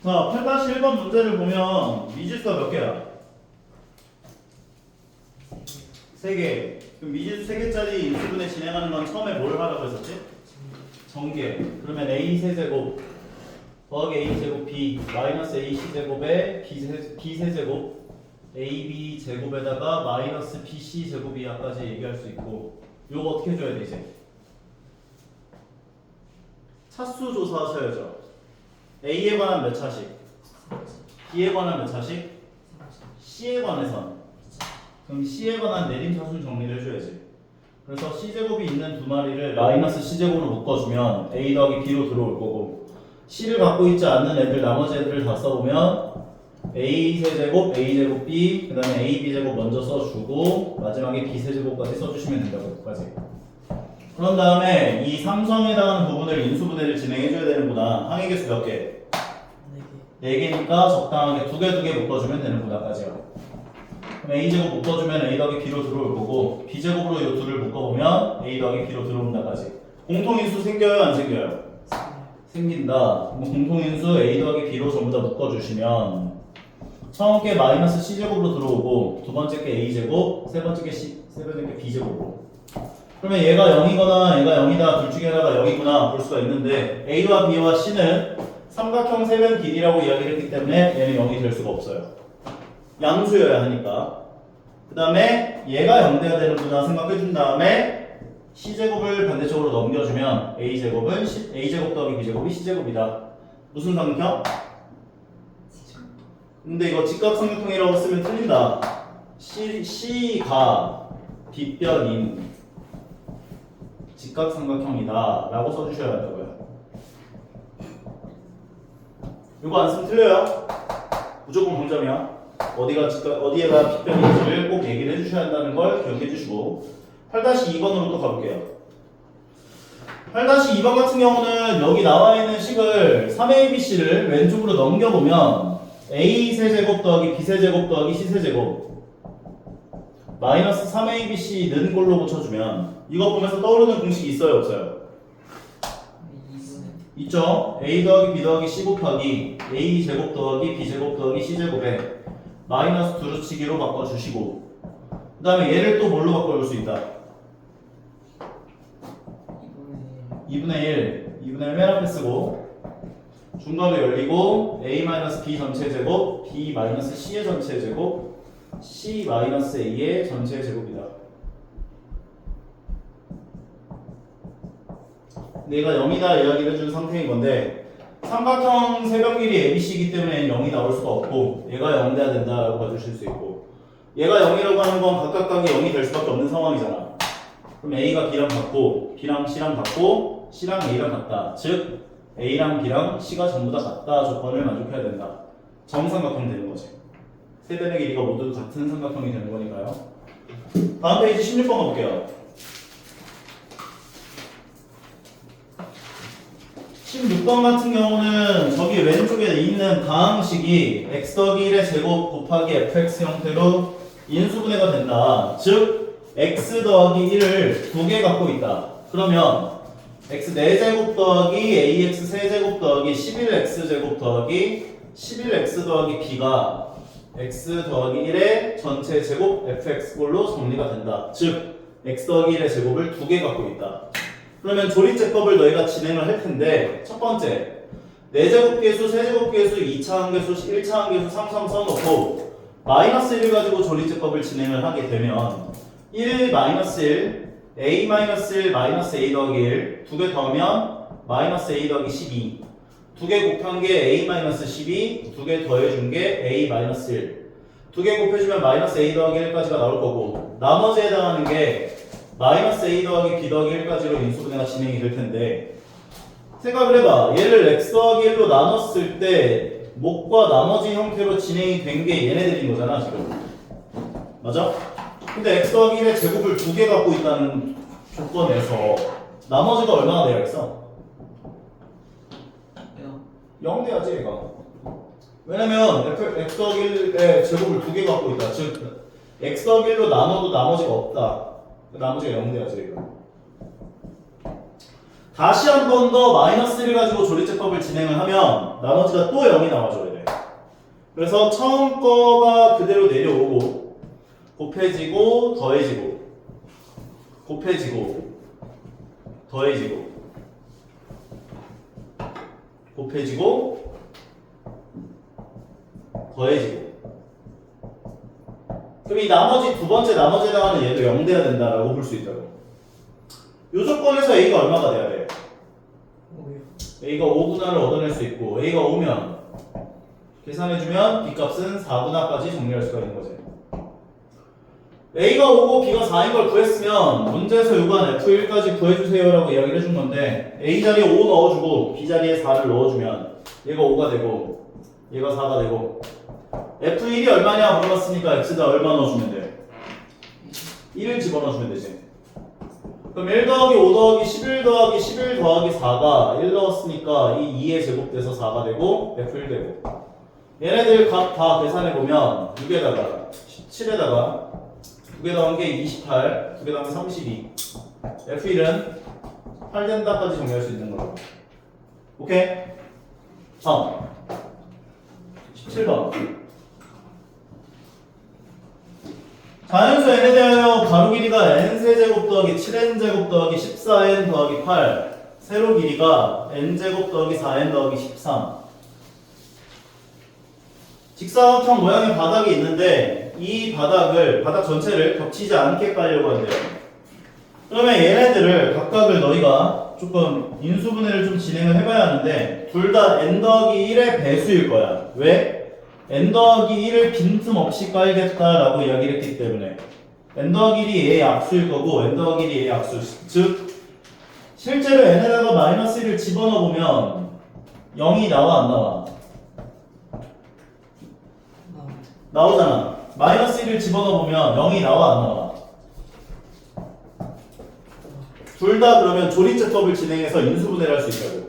자, 8-1번 문제를 보면 미지수가 몇 개야? 3개. 그럼 미지수 3개짜리 인수분해 진행하는 건 처음에 뭘 하라고 했었지? 전개. 그러면 a 세제곱 더하기 a 제곱 b 마이너스 a c제곱에 b 세제곱 ab 제곱에다가 마이너스 bc 제곱이야까지 얘기할 수 있고, 요거 어떻게 해줘야 돼 이제? 차수 조사하셔야죠. a에 관한 몇 차식? b에 관한 몇 차식? c에 관해선. 그럼 c에 관한 내림차순 정리를 해줘야지. 그래서 c제곱이 있는 두 마리를 마이너스 c제곱으로 묶어주면 a 더하기 b로 들어올 거고, c를 갖고 있지 않는 애들 나머지 애들을 다 써보면 a 세제곱, a 제곱 b, 그 다음에 a b 제곱 먼저 써주고 마지막에 b 세제곱까지 써주시면 된다고. 여기까지. 그런 다음에 이 삼성에 해당하는 부분을 인수분해를 진행해줘야 되는구나. 항의 개수 몇 개? 4개니까 적당하게 2개 묶어주면 되는구나까지요. 그럼 a제곱 묶어주면 a 더하기 b로 들어올 거고, b제곱으로 이 둘을 묶어보면 a 더하기 b로 들어온다까지. 공통인수 생겨요 안 생겨요? 생긴다. 그럼 공통인수 a 더하기 b로 전부 다 묶어주시면 처음 게 마이너스 c제곱으로 들어오고, 두 번째 게 a제곱, 세 번째 게 b제곱으로. 그러면 얘가 0이거나 얘가 0이다 둘 중에 하나가 0이구나 볼 수가 있는데, a와 b와 c는 삼각형 세변 길이라고 이야기를 했기 때문에 얘는 0이 될 수가 없어요. 양수여야 하니까. 그 다음에 얘가 0돼야 되는구나 생각해준 다음에 c제곱을 반대쪽으로 넘겨주면 a제곱은 a제곱 더하기 b제곱이 c제곱이다. 무슨 삼각형? 근데 이거 직각삼각형이라고 쓰면 틀린다. C가 빗변인 직각삼각형이다 라고 써주셔야 한다고요. 이거 안 쓰면 틀려요. 무조건 동점이야. 어디에가 빗변인지를 꼭 얘기를 해주셔야 한다는 걸 기억해 주시고, 8-2번으로 또 가볼게요. 8-2번 같은 경우는 여기 나와 있는 식을 3abc를 왼쪽으로 넘겨보면 a 세제곱 더하기 b 세제곱 더하기 c 세제곱 마이너스 3abc 는 꼴로 고쳐주면, 이거 보면서 떠오르는 공식이 있어요 없어요? 있죠. a 더하기 b 더하기 c 곱하기 a 제곱 더하기 b 제곱 더하기 c 제곱에 마이너스 두루치기로 바꿔주시고, 그 다음에 얘를 또 뭘로 바꿔줄 수 있다? 2분의 1 맨 앞에 쓰고 중괄호 열리고 a-b 전체 제곱 b-c의 전체 제곱 c-a의 전체 제곱이다. 내가 0이다 이야기를 해준 상태인 건데, 삼각형 세변 길이 ABC이기 때문에 0이 나올 수가 없고 얘가 0 돼야 된다라고 봐주실 수 있고, 얘가 0이라고 하는 건 각각각이 0이 될 수밖에 없는 상황이잖아. 그럼 A가 B랑 같고 B랑 C랑 같고 C랑 A랑 같다. 즉 A랑 B랑 C가 전부 다 같다 조건을 만족해야 된다. 정삼각형 되는 거지. 세변의 길이가 모두 같은 삼각형이 되는 거니까요. 다음 페이지 16번 가볼게요. 16번 같은 경우는 저기 왼쪽에 있는 다항식이 x 더하기 1의 제곱 곱하기 fx 형태로 인수분해가 된다. 즉 x 더하기 1을 2개 갖고 있다. 그러면 x 4제곱 더하기 ax 세제곱 더하기 11x 제곱 더하기 11x 더하기 b가 x 더하기 1의 전체 제곱 fx 꼴로 정리가 된다. 즉 x 더하기 1의 제곱을 2개 갖고 있다. 그러면 조리제법을 너희가 진행을 할 텐데, 첫 번째 4제곱 계수, 세제곱 계수, 2차 항계수, 1차 항계수 삼삼 써놓고 마이너스 1을 가지고 조리제법을 진행을 하게 되면 1, 마이너스 1, a 마이너스 1, 마이너스 a 더하기 1 2개 더하면 마이너스 a 더하기 12 2개 곱한 게 a 마이너스 12 2개 더해준 게 a 마이너스 1 2개 곱해주면 마이너스 a 더하기 1까지가 나올 거고, 나머지에 해당하는 게 마이너스 a 더하기 b 더하기 1까지로 인수분해가 진행이 될 텐데, 생각을 해봐. 얘를 x 더하기 1로 나눴을 때 목과 나머지 형태로 진행이 된 게 얘네들인 거잖아 지금. 맞아? 근데 x 더하기 1의 제곱을 2개 갖고 있다는 조건에서 나머지가 얼마나 되어있어? 0 돼야지 얘가. 왜냐면 x 더하기 1의 제곱을 2개 갖고 있다. 즉 x 더하기 1로 나눠도 나머지가 없다. 나머지가 0 돼야지 이거. 다시 한 번 더 마이너스를 가지고 조리제법을 진행을 하면 나머지가 또 0이 나와줘야 돼. 그래서 처음 거가 그대로 내려오고 곱해지고 더해지고 곱해지고 더해지고 곱해지고 더해지고. 그럼 이 나머지 두 번째 나머지에 해당하는 얘도 0 돼야 된다라고 볼 수 있다고. 이 조건에서 A가 얼마가 돼야 돼? A가 5분할을 얻어낼 수 있고 A가 5면 계산해주면 B값은 4분할까지 정리할 수가 있는 거지. A가 5고 B가 4인 걸 구했으면 문제에서 요구한 F1까지 구해주세요 라고 이야기를 해준 건데 A 자리에 5 넣어주고 B 자리에 4를 넣어주면 얘가 5가 되고 얘가 4가 되고 F1이 얼마냐 물어봤으니까 X에다 얼마 넣어주면 돼? 1을 집어넣어주면 되지. 그럼 1 더하기 5 더하기 11 더하기 11 더하기 4가 1 넣었으니까 이 2에 제곱돼서 4가 되고 F1 되고 얘네들 각 다 계산해보면 6에다가 17에다가 2개 더한 게 28, 2개 더한 게 32 F1은 8 된다까지 정리할 수 있는 거라고. 오케이? 다음 17번 자연수 n에 대하여 가로 길이가 n세제곱 더하기 7n제곱 더하기 14n 더하기 8 세로 길이가 n제곱 더하기 4n 더하기 13 직사각형 모양의 바닥이 있는데 이 바닥 전체를 겹치지 않게 깔려고 한대요. 그러면 얘네들을 각각을 너희가 조금 인수분해를 좀 진행을 해봐야 하는데 둘 다 n 더하기 1의 배수일 거야. 왜? n 더하기 1을 빈틈없이 깔겠다라고 이야기를 했기 때문에 n 더하기 1이 얘의 약수일 거고 n 더하기 1이 얘의 약수. 즉 실제로 n에다가 마이너스 1을 집어넣어보면 0이 나와 안 나와? 나오잖아. 마이너스 1을 집어넣어보면 0이 나와 안 나와? 둘 다 그러면 조리제법을 진행해서 인수분해를 할 수 있다고.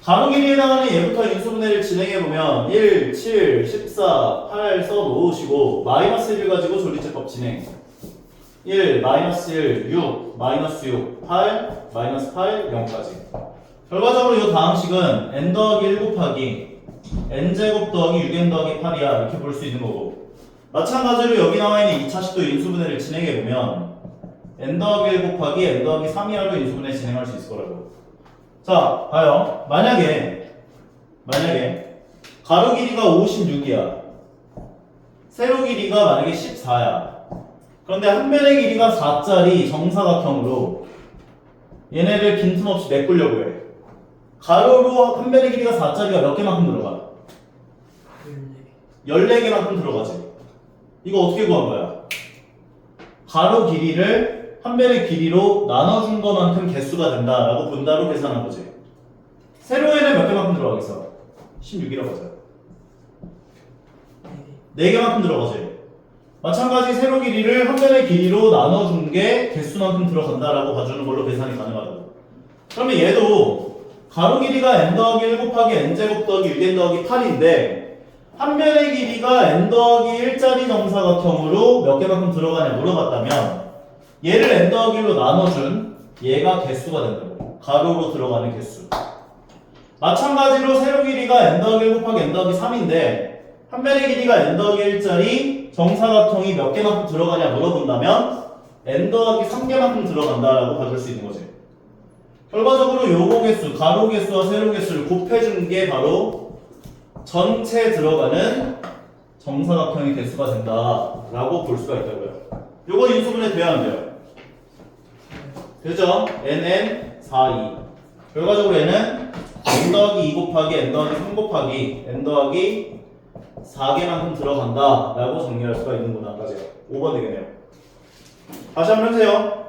가로 길이에 해당하는 얘부터 인수분해를 진행해보면 1, 7, 14, 8 써놓으시고 마이너스 1을 가지고 조리제법 진행 1, 마이너스 1, 6, 마이너스 6, 8, 마이너스 8, 0까지. 결과적으로 이 다항식은 n 더하기 1 곱하기 n제곱 더하기 6n 더하기 8이야 이렇게 볼 수 있는 거고 마찬가지로 여기 나와있는 2차식도 인수분해를 진행해보면 n 더하기 1 곱하기 n 더하기 3이하로 인수분해 진행할 수 있을 거라고. 자 봐요. 만약에 가로 길이가 56이야 세로 길이가 만약에 14야 그런데 한 변의 길이가 4짜리 정사각형으로 얘네를 빈틈없이 메꾸려고 해. 가로로 한 변의 길이가 4짜리가 몇 개만큼 들어가? 14개만큼 들어가지. 이거 어떻게 구한 거야? 가로 길이를 한 변의 길이로 나눠준 것만큼 개수가 된다라고 분다로 계산한 거지. 세로에는 몇 개만큼 들어가겠어? 16이라고 하자. 4개만큼 들어가지. 마찬가지 세로 길이를 한 변의 길이로 나눠준 게 개수만큼 들어간다라고 봐주는 걸로 계산이 가능하다고. 그러면 얘도 가로 길이가 n 더하기 1 곱하기 n제곱 더하기 6n 더하기 8인데 한 변의 길이가 n 더하기 1짜리 정사각형으로 몇 개만큼 들어가냐 물어봤다면 얘를 n 더하기 1로 나눠준 얘가 개수가 된다고. 가로로 들어가는 개수. 마찬가지로 세로 길이가 n 더하기 1 곱하기 n 더하기 3인데 한 변의 길이가 n 더하기 1짜리 정사각형이 몇 개만큼 들어가냐 물어본다면 n 더하기 3개만큼 들어간다라고 봐줄 수 있는 거지. 결과적으로 요거 개수, 가로 개수와 세로 개수를 곱해준 게 바로 전체 들어가는 정사각형의 개수가 된다라고 볼 수가 있다고요. 요거 인수분해 돼야 안 돼요? 되죠? nn 4, 2. 결과적으로 얘는 n 더하기 2 곱하기 n 더하기 3 곱하기 n 더하기 4개만큼 들어간다 라고 정리할 수가 있는구나. 맞아요. 5번 되겠네요. 다시 한번 해주세요.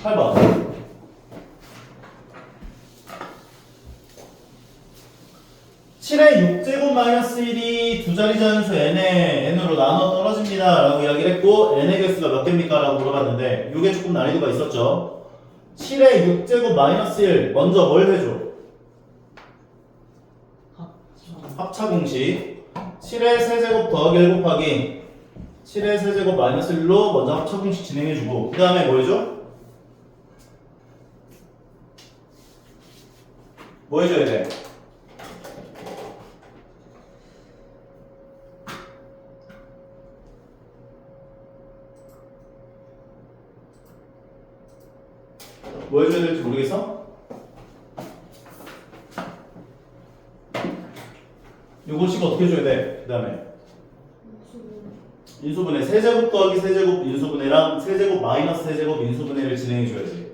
8번. (7의 6제곱 마이너스 1이) 두 자리 자연수 n에 n으로 나눠 떨어집니다 라고 이야기를 했고 n의 개수가 몇 개입니까? 라고 물어봤는데 이게 조금 난이도가 있었죠. 7의 6제곱 마이너스 1 먼저 뭘 해줘? 합차 공식 7의 세제곱 더하기 1 곱하기 7의 세제곱 마이너스 1로 먼저 합차 공식 진행해주고 그 다음에 뭐 해줘? 뭐 해줘야 돼? 뭐 해줘야 될지 모르겠어? 요거 식 어떻게 해줘야 돼? 그 다음에 인수분해 세제곱 더하기 세제곱 인수분해랑 세제곱 마이너스 세제곱 인수분해를 진행해줘야지.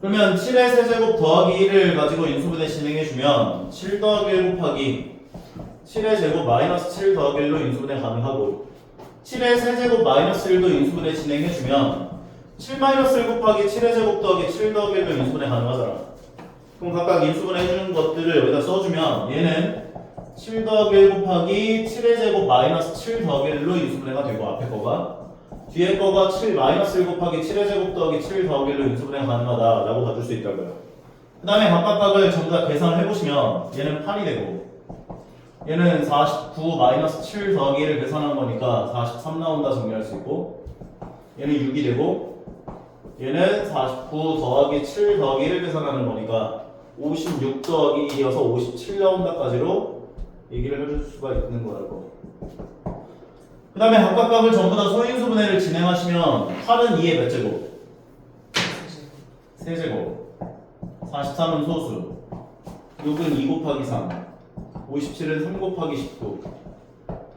그러면 7의 세제곱 더하기 1을 가지고 인수분해 진행해주면 7 더하기 1 곱하기 7의 제곱 마이너스 7 더하기 1로 인수분해 가능하고 7의 세제곱 마이너스 1도 인수분해 진행해주면 7 마이너스 1 곱하기 7의 제곱 더하기 7 더하기 1로 인수분해 가능하잖아. 그럼 각각 인수분해 해주는 것들을 여기다 써주면 얘는 7 더하기 1 곱하기 7의 제곱 마이너스 7 더하기 1로 인수분해가 되고 앞에 거가 뒤에 거가 7 마이너스 1 곱하기 7의 제곱 더하기 7 더하기 1로 인수분해가 가능하다 라고 봐줄 수 있다고요. 그 다음에 각각을 전부 다 계산을 해보시면 얘는 8이 되고 얘는 49 마이너스 7 더하기 1을 계산한 거니까 43 나온다 정리할 수 있고 얘는 6이 되고 얘는 49 더하기 7 더하기 1을 계산하는 거니까 56 더하기 2여서 57 나온다까지로 얘기를 해줄 수가 있는 거라고. 그 다음에 각각각을 전부 다 소인수분해를 진행하시면 8은 2의 몇 제곱? 세제곱 43은 소수 6은 2 곱하기 3 57은 3 곱하기 19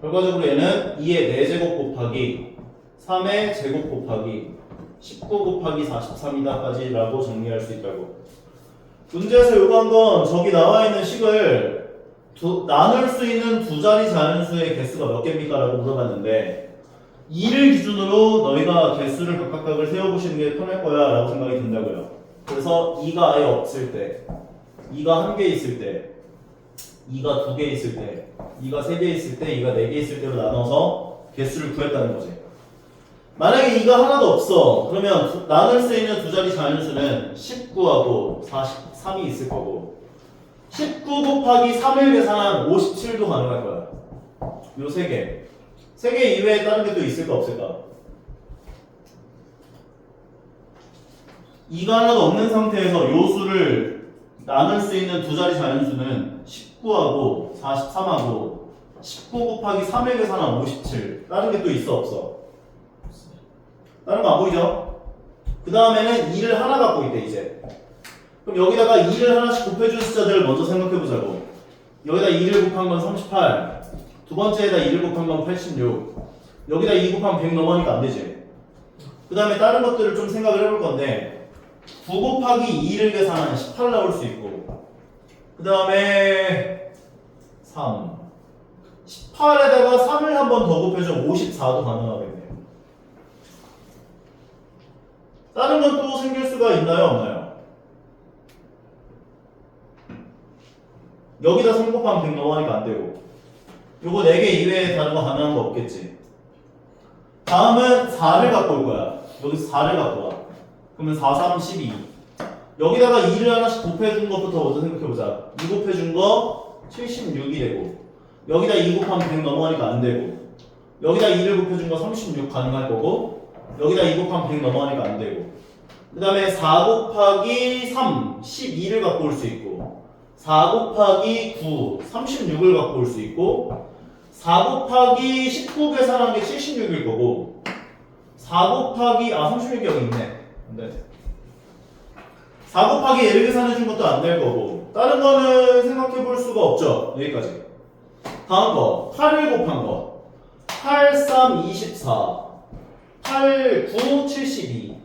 결과적으로 얘는 2의 4제곱 곱하기 3의 제곱 곱하기 19 곱하기 43이다까지 라고 정리할 수 있다고. 문제에서 요구한 건 저기 나와 있는 식을 나눌 수 있는 두 자리 자연수의 개수가 몇 개입니까? 라고 물어봤는데 2를 기준으로 너희가 개수를 각각각을 세워보시는 게 편할 거야 라고 생각이 든다고요. 그래서 2가 아예 없을 때 2가 1개 있을 때 2가 2개 있을 때 2가 3개 있을 때 2가 4개 있을 때로 나눠서 개수를 구했다는 거지. 만약에 2가 하나도 없어 그러면 나눌 수 있는 두 자리 자연수는 19하고 43이 있을 거고 19 곱하기 3을 계산한 57도 가능할 거야. 요 3개 3개 이외에 다른 게 또 있을까 없을까? 2가 하나도 없는 상태에서 요 수를 나눌 수 있는 두 자리 자연수는 19하고 43하고 19 곱하기 3을 계산한 57 다른 게 또 있어 없어? 다른 거 안 보이죠? 그 다음에는 2를 하나 갖고 있대 이제. 그럼 여기다가 2를 하나씩 곱해준 숫자들을 먼저 생각해보자고. 여기다 2를 곱한 건 38 두 번째에다 2를 곱한 건 86 여기다 2 곱하면 100 넘어가니까 안 되지. 그 다음에 다른 것들을 좀 생각을 해볼 건데 9 곱하기 2를 계산하면 18 나올 수 있고 그 다음에 3 18에다가 3을 한 번 더 곱해주면 54도 가능하겠네요. 다른 건 또 생길 수가 있나요 없나요? 여기다 3 곱하면 100 넘어가니까 안 되고 요거 4개 이외에 다른 거 가능한 거 없겠지. 다음은 4를 갖고 올 거야. 여기서 4를 갖고 와. 그러면 4, 3, 12 여기다가 2를 하나씩 곱해준 것부터 먼저 생각해보자. 2 곱해준 거 76이 되고 여기다 2 곱하면 100 넘어가니까 안 되고 여기다 2를 곱해준 거 36 가능할 거고 여기다 2 곱하면 100 넘어가니까 안 되고 그 다음에 4 곱하기 3 12를 갖고 올 수 있고 4 곱하기 9 36을 갖고 올 수 있고 4 곱하기 19 계산한 게 76일 거고 4 곱하기 36이 여기 있네. 네. 4 곱하기 얘를 계산해 준 것도 안 될 거고 다른 거는 생각해 볼 수가 없죠. 여기까지. 다음 거 8을 곱한 거 8, 3, 24 8, 9, 72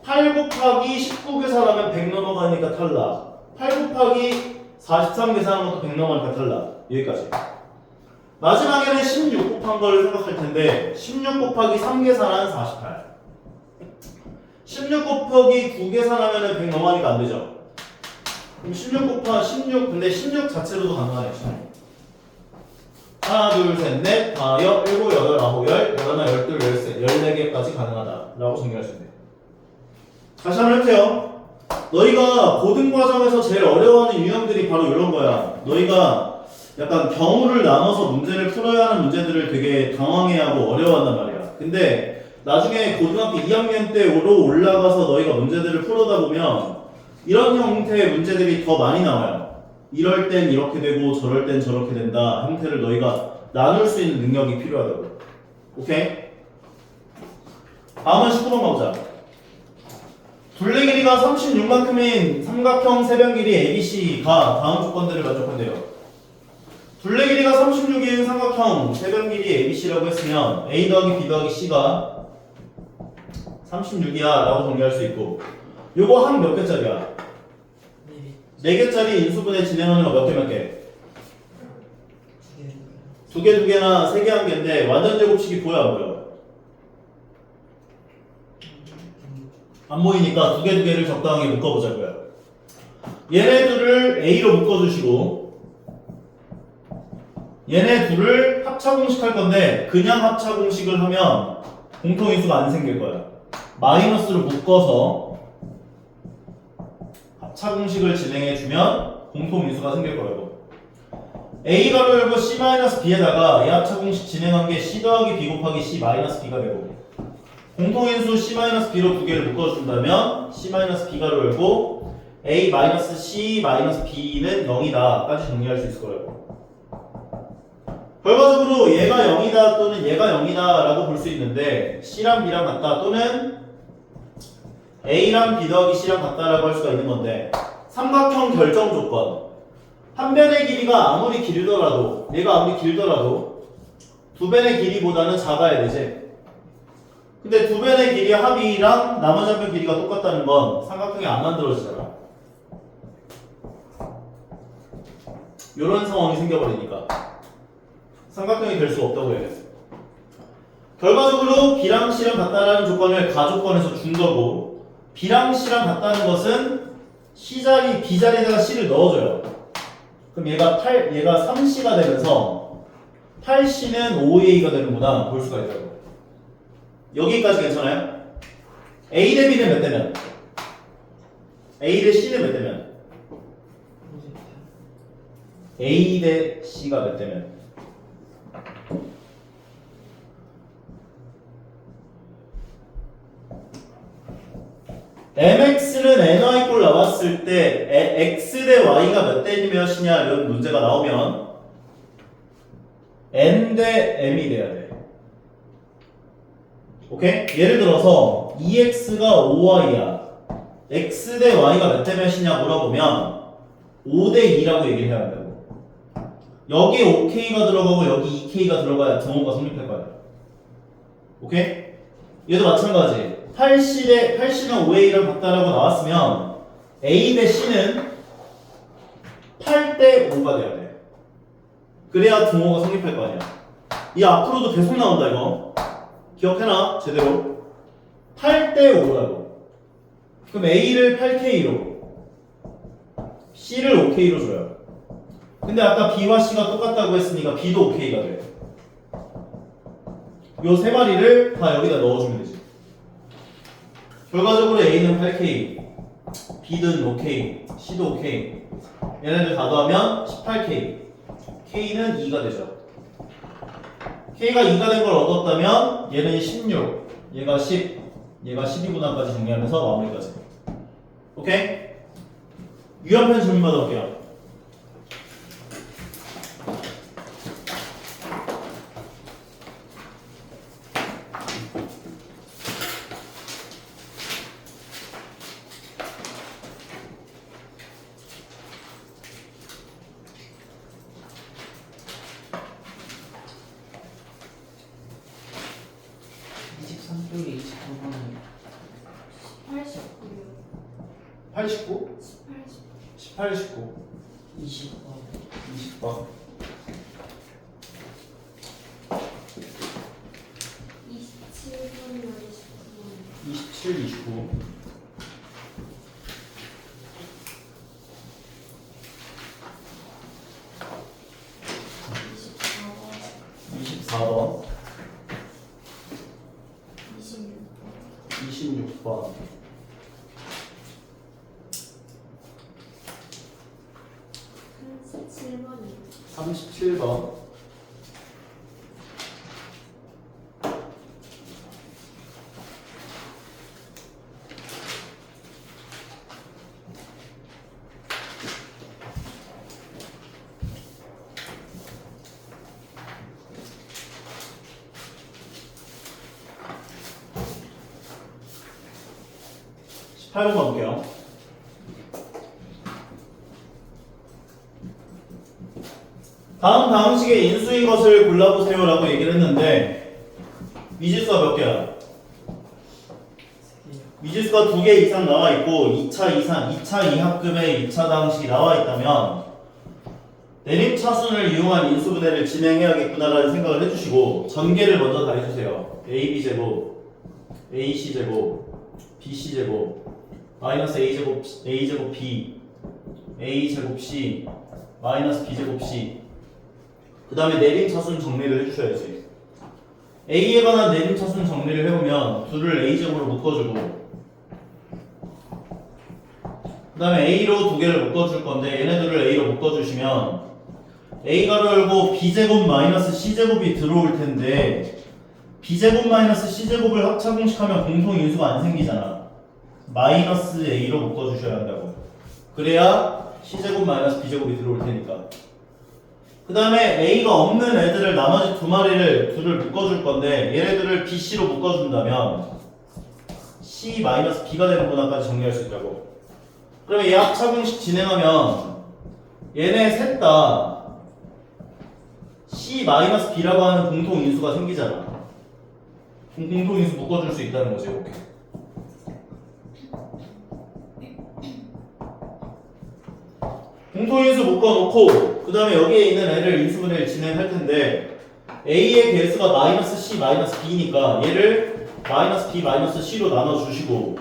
8 곱하기 19 계산하면 100 넘어가니까 탈락 8 곱하기 43 계산하는 것도 100 넘어가니까 탈락 여기까지. 마지막에는 16 곱한 걸 생각할 텐데 16 곱하기 3 계산하면 48 16 곱하기 9 계산하면 100 넘어가니까 안 되죠. 그럼 16 곱하기 16 근데 16 자체로도 가능하네. 16 하나 둘셋넷 다섯 일곱 여덟 아홉 열 열하나 열둘 열셋 14개까지 가능하다 라고 정리할 수 있네. 다시 한번 해보세요. 너희가 고등 과정에서 제일 어려워하는 유형들이 바로 이런 거야. 너희가 약간 경우를 나눠서 문제를 풀어야 하는 문제들을 되게 당황해하고 어려워한단 말이야. 근데 나중에 고등학교 2학년 때로 올라가서 너희가 문제들을 풀어다 보면 이런 형태의 문제들이 더 많이 나와요. 이럴 땐 이렇게 되고 저럴 땐 저렇게 된다. 형태를 너희가 나눌 수 있는 능력이 필요하다고. 오케이? 다음은 19번 가보자. 둘레 길이가 36만큼인 삼각형 세변 길이 ABC가 다음 조건들을 만족한대요. 둘레 길이가 36인 삼각형 세변 길이 ABC라고 했으면 A 더하기 B 더하기 C가 36이야 라고 정리할 수 있고, 요거 한 몇 개짜리야? 4개짜리 인수분해 진행하는 거 몇 개 몇 개? 2개 2개나 3개 1개인데 완전 제곱식이 보여 안 보여? 안 보이니까 2개 2개를 적당하게 묶어보자고요. 얘네 둘을 A로 묶어주시고 얘네 둘을 합차공식 할 건데 그냥 합차공식을 하면 공통인수가 안 생길 거야. 마이너스로 묶어서 합차공식을 진행해주면 공통인수가 생길 거라고. A 가로 열고 C-B에다가 이 합차공식 진행한 게 C 더하기 B 곱하기 C-B가 되고, 공통인수 C-B로 2개를 묶어준다면 C-B 가로 열고 A-C-B는 0이다 까지 정리할 수 있을 거라고. 결과적으로 얘가 0이다 또는 얘가 0이다 라고 볼 수 있는데 C랑 B랑 같다 또는 A랑 B 더하기 C랑 같다라고 할 수가 있는 건데, 삼각형 결정 조건. 한 변의 길이가 아무리 길더라도, 얘가 아무리 길더라도 두 변의 길이보다는 작아야 되지. 근데 두 변의 길이의 합이랑 나머지 한 변 길이가 똑같다는 건 삼각형이 안 만들어지잖아. 이런 상황이 생겨버리니까 삼각형이 될 수 없다고 해야겠어. 결과적으로 B랑 C랑 같다라는 조건을 가조건에서 준 거고, B랑 C랑 같다는 것은 C 자리, B 자리에다가 C를 넣어줘요. 그럼 얘가 3C가 되면서 8C는 5A가 되는구나 볼 수가 있다고. 여기까지 괜찮아요? A 대 B는 몇 대면? A 대 C는 몇 대면? A 대 C가 몇 대면? mx는 ny꼴 나왔을 때 x 대 y가 몇 대 몇이냐 이런 문제가 나오면 n 대 m이 돼야 돼. 오케이? 예를 들어서 2x가 5y야. x 대 y가 몇 대 몇이냐 물어보면 5 대 2라고 얘기를 해야 한다고. 여기 5k가 들어가고 여기 2k가 들어가야 등호가 성립할 거야. 오케이? 얘도 마찬가지. 8C는 5A랑 같다라고 나왔으면 A 대 C는 8 대 5가 돼야 돼. 그래야 등호가 성립할 거 아니야. 이 앞으로도 계속 나온다 이거. 기억해놔 제대로. 8 대 5라고. 그럼 A를 8K로 C를 5K로 줘요. 근데 아까 B와 C가 똑같다고 했으니까 B도 5K가 돼. 요 세 마리를 다 여기다 넣어주면 되지. 결과적으로 A는 8K, B는 5K, C도 5K. 얘네들 다 더하면 18K. K는 2가 되죠. K가 2가 된 걸 얻었다면 얘는 16, 얘가 10, 얘가 12구나까지 정리하면서 마무리까지. 오케이? 유형편 질문 받아볼게요. 여기 29번은 89요. 89? 18, 18, 19, 20번 20번. 27번, 27, 29. 24번. 26번. 37번. 24번, 8번 가볼게요. 다음 방식의 인수인 것을 골라보세요 라고 얘기를 했는데 미지수가 몇 개야? 미지수가 2개 이상 나와 있고 2차 이상, 2차 이하급의 2차 방식이 나와 있다면 내림차순을 이용한 인수분해를 진행해야겠구나라는 생각을 해주시고 전개를 먼저 다 해주세요. AB제곱, AC제곱, BC제곱, 마이너스 A제곱 B, A제곱 C, 마이너스 B제곱 C. 그 다음에 내림차순 정리를 해주셔야지. A에 관한 내림차순 정리를 해보면 둘을 A제곱으로 묶어주고 그 다음에 A로 2개를 묶어줄 건데 얘네들을 A로 묶어주시면 A 가로 열고 B제곱 마이너스 C제곱이 들어올 텐데 B제곱 마이너스 C제곱을 합차공식하면 공통인수가 안 생기잖아. 마이너스 A로 묶어주셔야 한다고. 그래야 C제곱 마이너스 B제곱이 들어올 테니까. 그 다음에 A가 없는 애들을 나머지 2마리를 둘을 묶어줄 건데 얘네들을 BC로 묶어준다면 C 마이너스 B가 되는 문항까지 정리할 수 있다고. 그러면 얘 합차공식 진행하면 얘네 셋 다 C 마이너스 B라고 하는 공통인수가 생기잖아. 공통인수 묶어줄 수 있다는 거지. 이렇게. 공통인수 묶어놓고 그 다음에 여기에 있는 애를 인수분해를 진행할 텐데 A의 개수가 마이너스 C 마이너스 B니까 얘를 마이너스 B 마이너스 C로 나눠주시고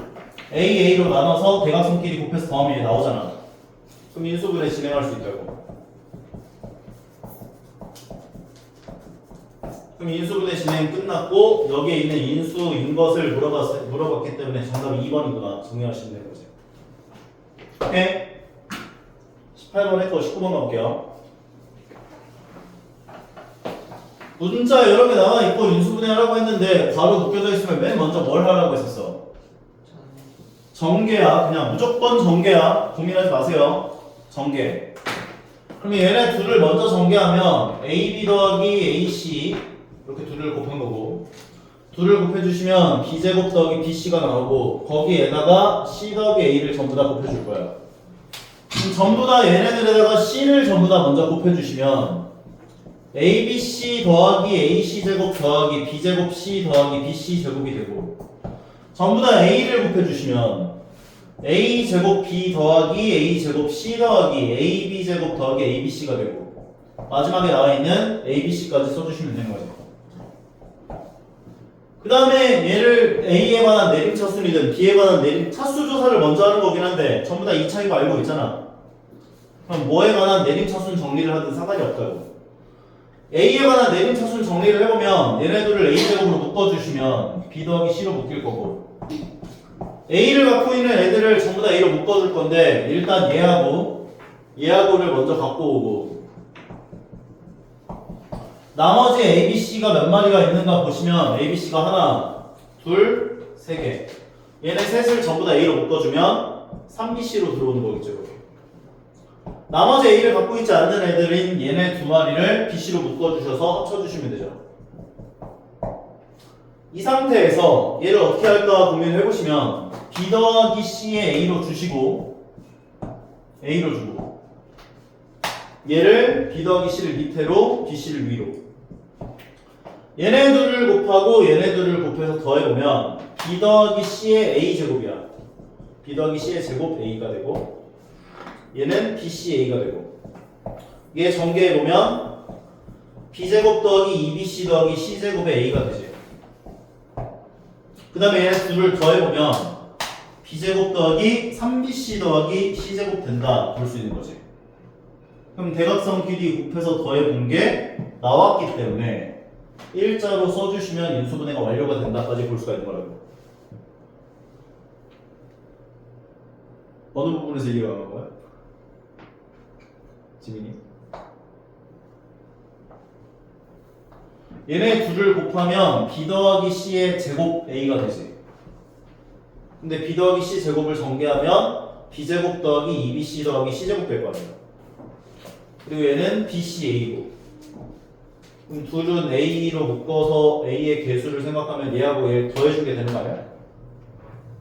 A로 나눠서 대각선끼리 곱해서 더하면 얘 나오잖아. 그럼 인수분해 진행할 수 있다고. 그럼 인수분해 진행 끝났고 여기에 있는 인수인 것을 물어봤기 때문에 정답이 2번이구나. 정리하시면 되는 거지. 오케이? 18번 했고 19번 가볼게요. 문자 여러 개 나와 있고 인수분해하라고 했는데 괄호 묶여져 있으면 맨 먼저 뭘 하라고 했었어? 전개야. 그냥 무조건 전개야. 고민하지 마세요. 전개. 그러면 얘네 둘을 먼저 전개하면 AB 더하기 AC 이렇게 둘을 곱한 거고 둘을 곱해주시면 B제곱 더하기 BC가 나오고 거기에다가 C 더하기 A를 전부 다 곱해줄 거야. 전부 다 얘네들에다가 C를 전부 다 먼저 곱해주시면 ABC 더하기 AC제곱 더하기 B제곱 C 더하기 BC제곱이 되고 전부 다 A를 곱해주시면 A제곱 B 더하기 A제곱 C 더하기 AB제곱 더하기 ABC가 되고 마지막에 나와있는 ABC까지 써주시면 되는 거죠. 그 다음에 얘를 A에 관한 내림차순이든 B에 관한 내림차수 조사를 먼저 하는 거긴 한데 전부 다 2차인 거 알고 있잖아. 그럼 뭐에 관한 내림차순 정리를 하든 상관이 없다고. A에 관한 내림차순 정리를 해보면 얘네들을 A제곱으로 묶어주시면 B 더하기 C로 묶일 거고 A를 갖고 있는 애들을 전부 다 A로 묶어줄 건데 일단 얘하고를 먼저 갖고 오고 나머지 ABC가 몇 마리가 있는가 보시면 ABC가 하나, 둘, 세 개. 얘네 셋을 전부 다 A로 묶어주면 3BC로 들어오는 거겠죠. 나머지 A를 갖고 있지 않는 애들인 얘네 2마리를 BC로 묶어주셔서 합쳐주시면 되죠. 이 상태에서 얘를 어떻게 할까 고민을 해보시면 B 더하기 C에 A로 주시고 A로 주고 얘를 B 더하기 C를 밑으로 BC를 위로 얘네들을 곱하고 얘네들을 곱해서 더해보면 B 더하기 C의 A제곱이야. B 더하기 C의 제곱 A가 되고 얘는 BCA가 되고 얘 전개해보면 B제곱 더하기 2BC 더하기 C제곱의 A가 되지. 그 다음에 얘네 둘을 더해보면 B제곱 더하기 3BC 더하기 C제곱 된다 볼 수 있는 거지. 그럼 대각선끼리 곱해서 더해본 게 나왔기 때문에 일자로 써주시면 인수분해가 완료가 된다까지 볼 수가 있는 거라고. 어느 부분에서 이해가 가는 거야? 지민이? 얘네 둘을 곱하면 B 더하기 C의 제곱 A가 되지. 근데 B 더하기 C 제곱을 전개하면 B제곱 더하기 2BC 더하기 C제곱 될 거 아니야. 그리고 얘는 BCA고. 그럼 둘은 A로 묶어서 A의 개수를 생각하면 얘하고 얘 더해주게 되는 거 아니야?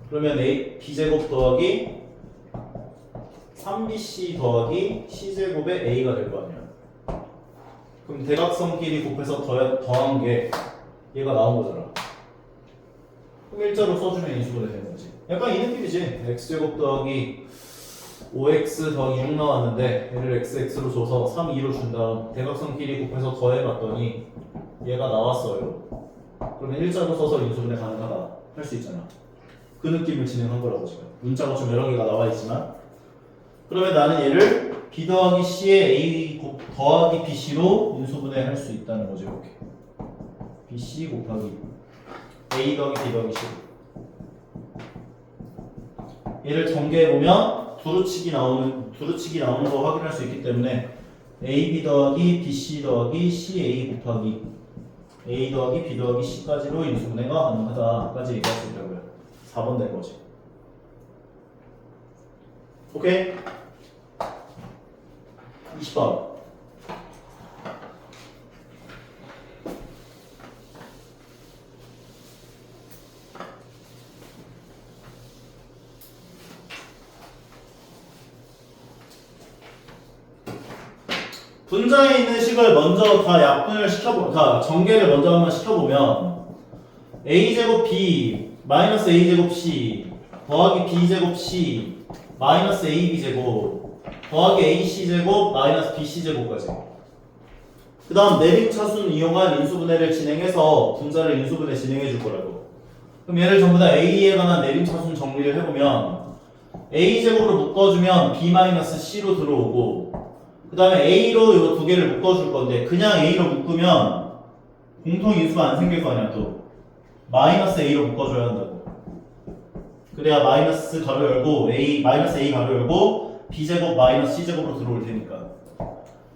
그러면 b제곱 더하기 3bc 더하기 c제곱의 a가 될 거 아니야. 그럼 대각선끼리 곱해서 더한 게 얘가 나온 거잖아. 그럼 일자로 써주면 인수분해 되는 거지. 약간 이 느낌이지. x제곱 더하기 5x 더하기 6 나왔는데 얘를 xx로 줘서 3, 2로 준 다음 대각선끼리 곱해서 더해봤더니 얘가 나왔어요. 그러면 일자로 써서 인수분해 가능하다 할 수 있잖아. 그 느낌을 진행한 거라고 지금. 문자가 좀 여러 개가 나와 있지만 그러면 나는 얘를 b 더하기 c에 a 더하기 bc로 인수분해 할 수 있다는 거죠. 이렇게 bc 곱하기 a 더하기 b 더하기 c. 얘를 전개해보면 두루치기 나오는 거 확인할 수 있기 때문에 ab 더하기 bc 더하기 ca 곱하기 a 더하기 b 더하기 c까지로 인수분해가 가능하다까지 얘기할 수 있다고요. 4번 된 거지. 오케이? 20번. 분자에 있는 식을 먼저 다 약분을 다 전개를 먼저 한번 시켜보면 a제곱 b 마이너스 a제곱 c 더하기 b제곱 c 마이너스 ab제곱 더하기 ac제곱 마이너스 bc제곱까지. 그 다음 내림차순 이용한 인수분해를 진행해서 분자를 인수분해 진행해 줄 거라고. 그럼 얘를 전부 다 a에 관한 내림차순 정리를 해보면 a제곱으로 묶어주면 b 마이너스 c로 들어오고 그 다음에 a로 이거 두 개를 묶어줄 건데 그냥 a로 묶으면 공통 인수가 안 생길 거 아니야. 또 마이너스 a로 묶어줘야 한다고. 그래야 마이너스 가로 열고 a 마이너스 a 가로 열고 b제곱 마이너스 c제곱으로 들어올 테니까.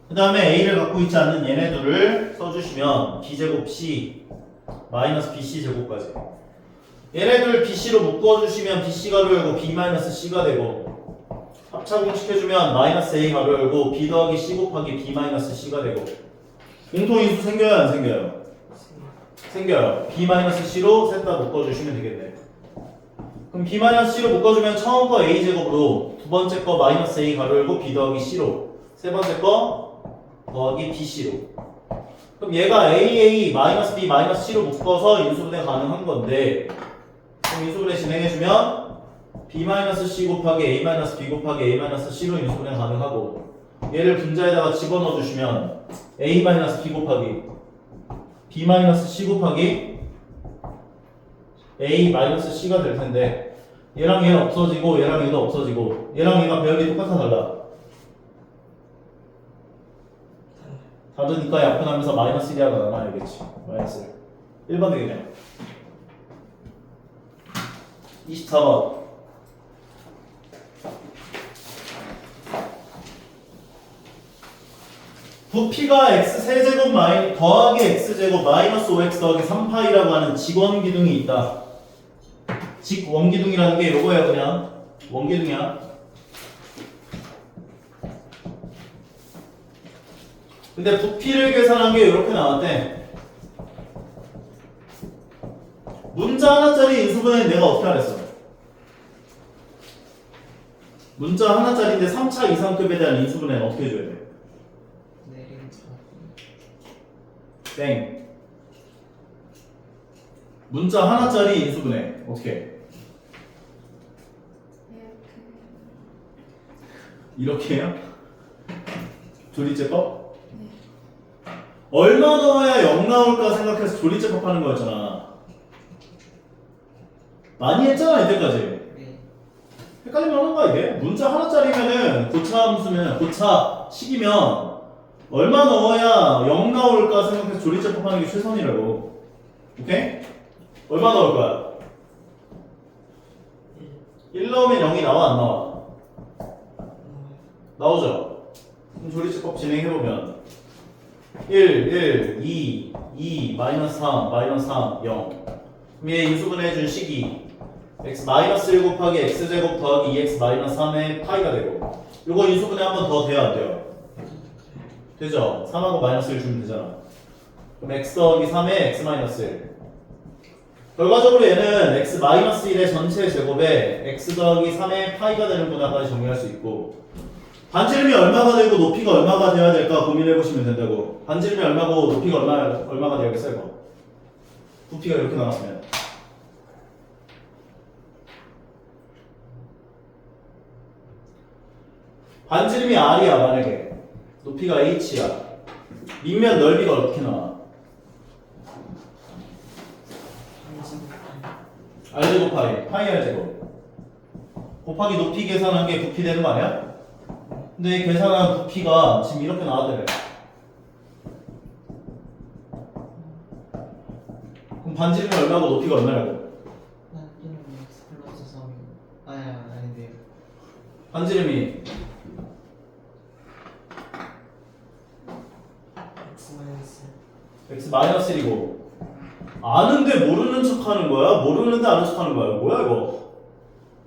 그 다음에 a를 갖고 있지 않는 얘네들을 써주시면 b제곱 c 마이너스 bc 제곱까지. 얘네들 bc로 묶어주시면 bc 가로 열고 b 마이너스 c가 되고 합차공식 해주면 마이너스 a 가로 열고 b 더하기 c 곱하기 b 마이너스 c가 되고 공통인수 생겨요 안 생겨요? 생겨요. b 마이너스 c로 셋 다 묶어주시면 되겠네. 그럼 b 마이너스 c로 묶어주면 처음 거 a 제곱으로 두 번째 거 마이너스 a 가로 열고 b 더하기 c로 세 번째 거 더하기 bc로. 그럼 얘가 aa 마이너스 b 마이너스 c로 묶어서 인수분해 가능한 건데 그럼 인수분해 진행해주면 b-c 곱하기 a-b 곱하기 a-c로 인수분해 가능하고 얘를 분자에다가 집어넣어 주시면 a-b 곱하기 b-c 곱하기 a-c가 될 텐데 얘랑 얘는 없어지고 얘랑 얘도 없어지고 얘랑 얘가 배열이 똑같아 달라? 다르니까 약분하면서 마이너스 1이라고 남아야겠지. 마이너스 1번 되겠네요. 24번 부피가 x세제곱 더하기 x제곱 마이너스 5x 더하기 3파이라고 하는 직원기둥이 있다. 직원기둥이라는 게 요거예요. 그냥 원기둥이야. 근데 부피를 계산한 게 이렇게 나왔대. 문자 하나짜리 인수분해는 내가 어떻게 하랬어? 문자 하나짜리인데 3차 이상급에 대한 인수분해는 어떻게 해줘야 돼? 땡. 문자 하나짜리 인수분해 어떻게 해? 이렇게 해요? 조리제 법? 얼마 넣어야 0 나올까 생각해서 조리제 법 하는 거였잖아. 많이 했잖아 이때까지. 헷갈리면 하는 거야 이게. 문자 하나짜리면은 고차 함수면 고차 식이면 얼마 넣어야 0 나올까 생각해서 조리제 법 하는 게 최선이라고. 오케이? 얼마 넣을 거야? 1 넣으면 0이 나와 안 나와? 나오죠? 그럼 조리제법 진행해보면 1, 2, 마이너스 3, 0 그럼 얘 인수분해해준 식이 x 마이너스 1 곱하기 x제곱 더하기 2x 마이너스 3의 파이가 되고 요거 인수분해 한 번 더 돼야 안 돼요? 되죠? 3하고 마이너스 1 주면 되잖아. 그럼 x 더하기 3의 x 마이너스 1 결과적으로 얘는 x-1의 전체 제곱에 x 더하기 3의 파이가 되는구나까지 정리할 수 있고 반지름이 얼마가 되고 높이가 얼마가 되어야 될까 고민해 보시면 된다고. 반지름이 얼마고 높이가 얼마가 되어야겠어요? 이거. 부피가 이렇게 나왔으면 반지름이 R이야 만약에 높이가 H야 밑면 넓이가 어떻게 나와? R제곱 파이 R제곱 곱하기 높이 계산한 게 부피 되는 거 아니야? 근데 계산한 부피가 지금 이렇게 나왔다며. 그럼 반지름이 얼마고 높이가 얼마냐고? 나 이름 x 플러스 3. 아닌데요. 반지름이 x 마이너스 x-1이고 아는데 모르는 척 하는 거야? 모르는데 아는 척 하는 거야? 뭐야 이거?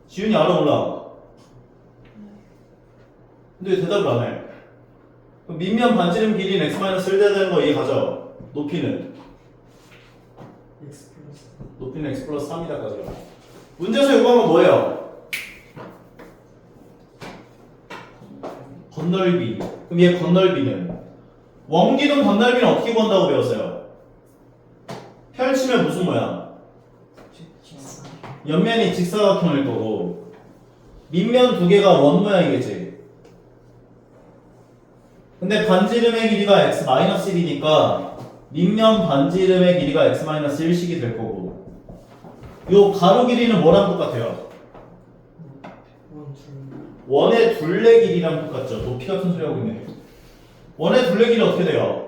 지훈이 알아 몰라? 근데 왜 대답을 안 해? 그럼 밑면 반지름 길이는 x-1 돼야 되는 거 이해가죠? 높이는? x 플러스 높이는 x 플러스 3이다까지요. 문제에서 요구한 건 뭐예요? 건널비. 그럼 얘 건널비는? 원기둥 건널비는 어떻게 구한다고 배웠어요? 펼치면 무슨 모양? 옆면이 직사각형일 거고 밑면 두 개가 원 모양이겠지. 근데 반지름의 길이가 x-1이니까 밑면 반지름의 길이가 x-1씩이 될 거고 요 가로 길이는 뭐랑 똑같아요? 원의 둘레 길이랑 똑같죠. 높이 같은 소리 하고 있네. 원의 둘레 길이 어떻게 돼요?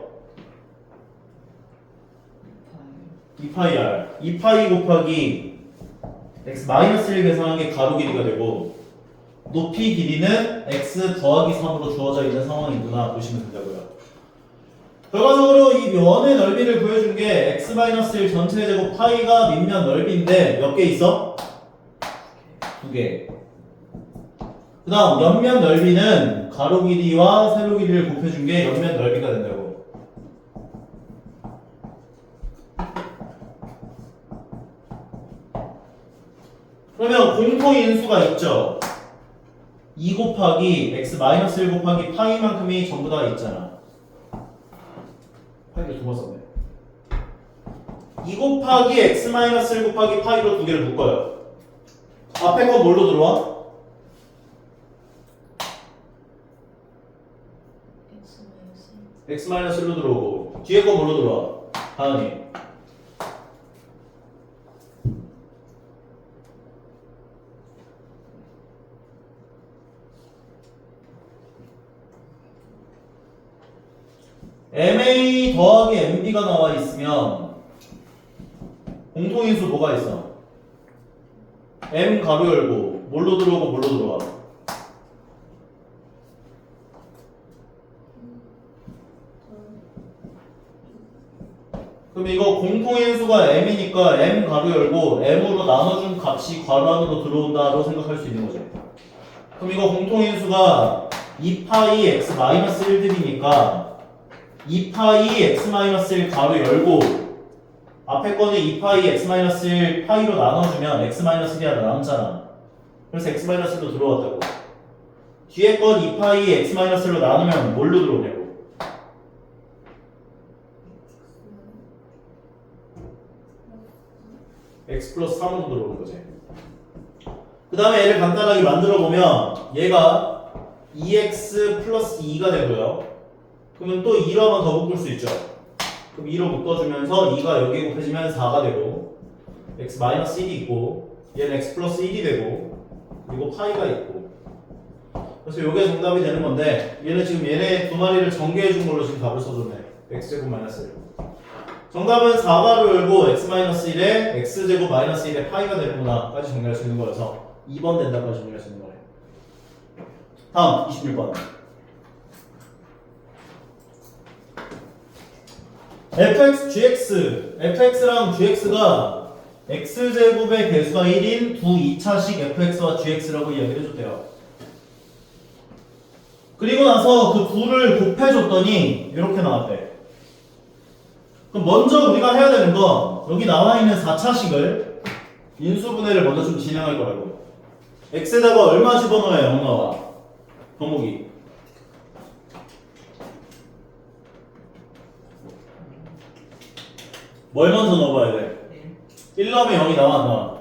2파이 r 2파이 곱하기 x-1 계산한 게 가로 길이가 되고 높이 길이는 x 더하기 3으로 주어져 있는 상황이구나 보시면 된다고요. 결과적으로 이 원의 넓이를 구해준 게 x-1 전체 제곱 파이가 밑면 넓이인데 몇 개 있어? 2개. 그 다음 옆면 넓이는 가로 길이와 세로 길이를 곱해준 게 옆면 넓이가 된다고. 그러면 공통인수가 있죠. 2 곱하기 x-1 곱하기 파이만큼이 전부 다 있잖아. 파이를 두 번 썼네. 2 곱하기 x-1 곱하기 파이로 두 개를 묶어요. 앞에 건 뭘로 들어와? x-1로 들어오고 뒤에 건 뭘로 들어와? 다은이. MA 더하기 MB가 나와 있으면 공통인수 뭐가 있어? M 가로 열고 뭘로 들어오고 뭘로 들어와? 그럼 이거 공통인수가 M이니까 M 가로 열고 M으로 나눠준 값이 괄호 안으로 들어온다고 생각할 수 있는 거죠. 그럼 이거 공통인수가 2파이 x-1들이니까 2파이 x-1 가로 열고 앞에 거는 2파이 x-1 파이로 나눠주면 x-1이 남잖아. 그래서 x-1로 들어왔다고. 뒤에 건 2파이 x-1로 나누면 뭘로 들어오냐고. x 플러스 3으로 들어오는 거지. 그 다음에 얘를 간단하게 만들어 보면 얘가 2x 플러스 2가 되고요. 그러면 또 2로 한번 더 묶을 수 있죠. 그럼 2로 묶어주면서 2가 여기 곱해지면 4가 되고 x-1이 있고 얘는 x 플러스 1이 되고 그리고 파이가 있고 그래서 이게 정답이 되는 건데 얘는 지금 얘네 두 마리를 전개해 준 걸로 지금 답을 써줬네. x제곱 마이너스 1. 정답은 4가로 열고 x-1에 x제곱 마이너스 1에 파이가 되는구나 까지 정리할 수 있는 거여서 2번 된다까지 정리할 수 있는 거예요. 다음 26번 fx, gx fx랑 gx가 x제곱의 개수가 1인 두 2차식 fx와 gx라고 이야기를 해줬대요. 그리고 나서 그 둘을 곱해줬더니 이렇게 나왔대. 그럼 먼저 우리가 해야 되는 건 여기 나와 있는 4차식을 인수분해를 먼저 좀 진행할 거라고. x에다가 얼마 집어넣어야 0 나와? 덕목이. 뭘 먼저 넣어봐야 돼? 1 넣으면 0이 나와 안 나와?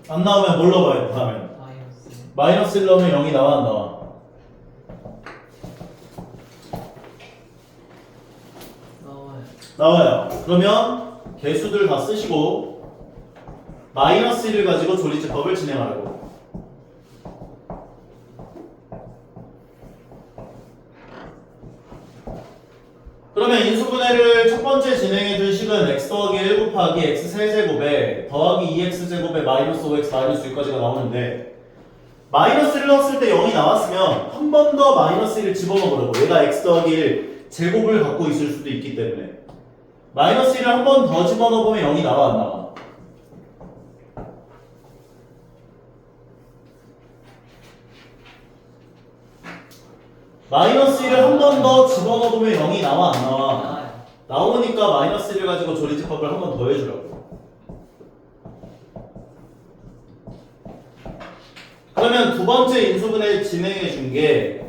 안 나오면 뭘 넣어봐야 돼 다음에? 마이너스 1 넣으면 0이 나와 안 나와? 나와요. 그러면 개수들 다 쓰시고 마이너스 1을 가지고 조리제법을 진행하라고. 그러면 인수분해를 첫 번째 진행해 줄 식은 x 더하기 1 곱하기 x 세제곱에 더하기 2x제곱에 마이너스 5x 마이너스 6까지가 나오는데 마이너스 1을 넣었을 때 0이 나왔으면 한 번 더 마이너스 1을 집어넣어 보려고. 얘가 x 더하기 1 제곱을 갖고 있을 수도 있기 때문에 마이너스 1을 한 번 더 집어넣어 보면 0이 나와 안 나와? 마이너스 1을 한 번 더 집어넣어 보면 0이 나와 안 나와? 나오니까 마이너스 1을 가지고 조리제법을 한 번 더 해주라고. 그러면 두 번째 인수분해 진행해 준 게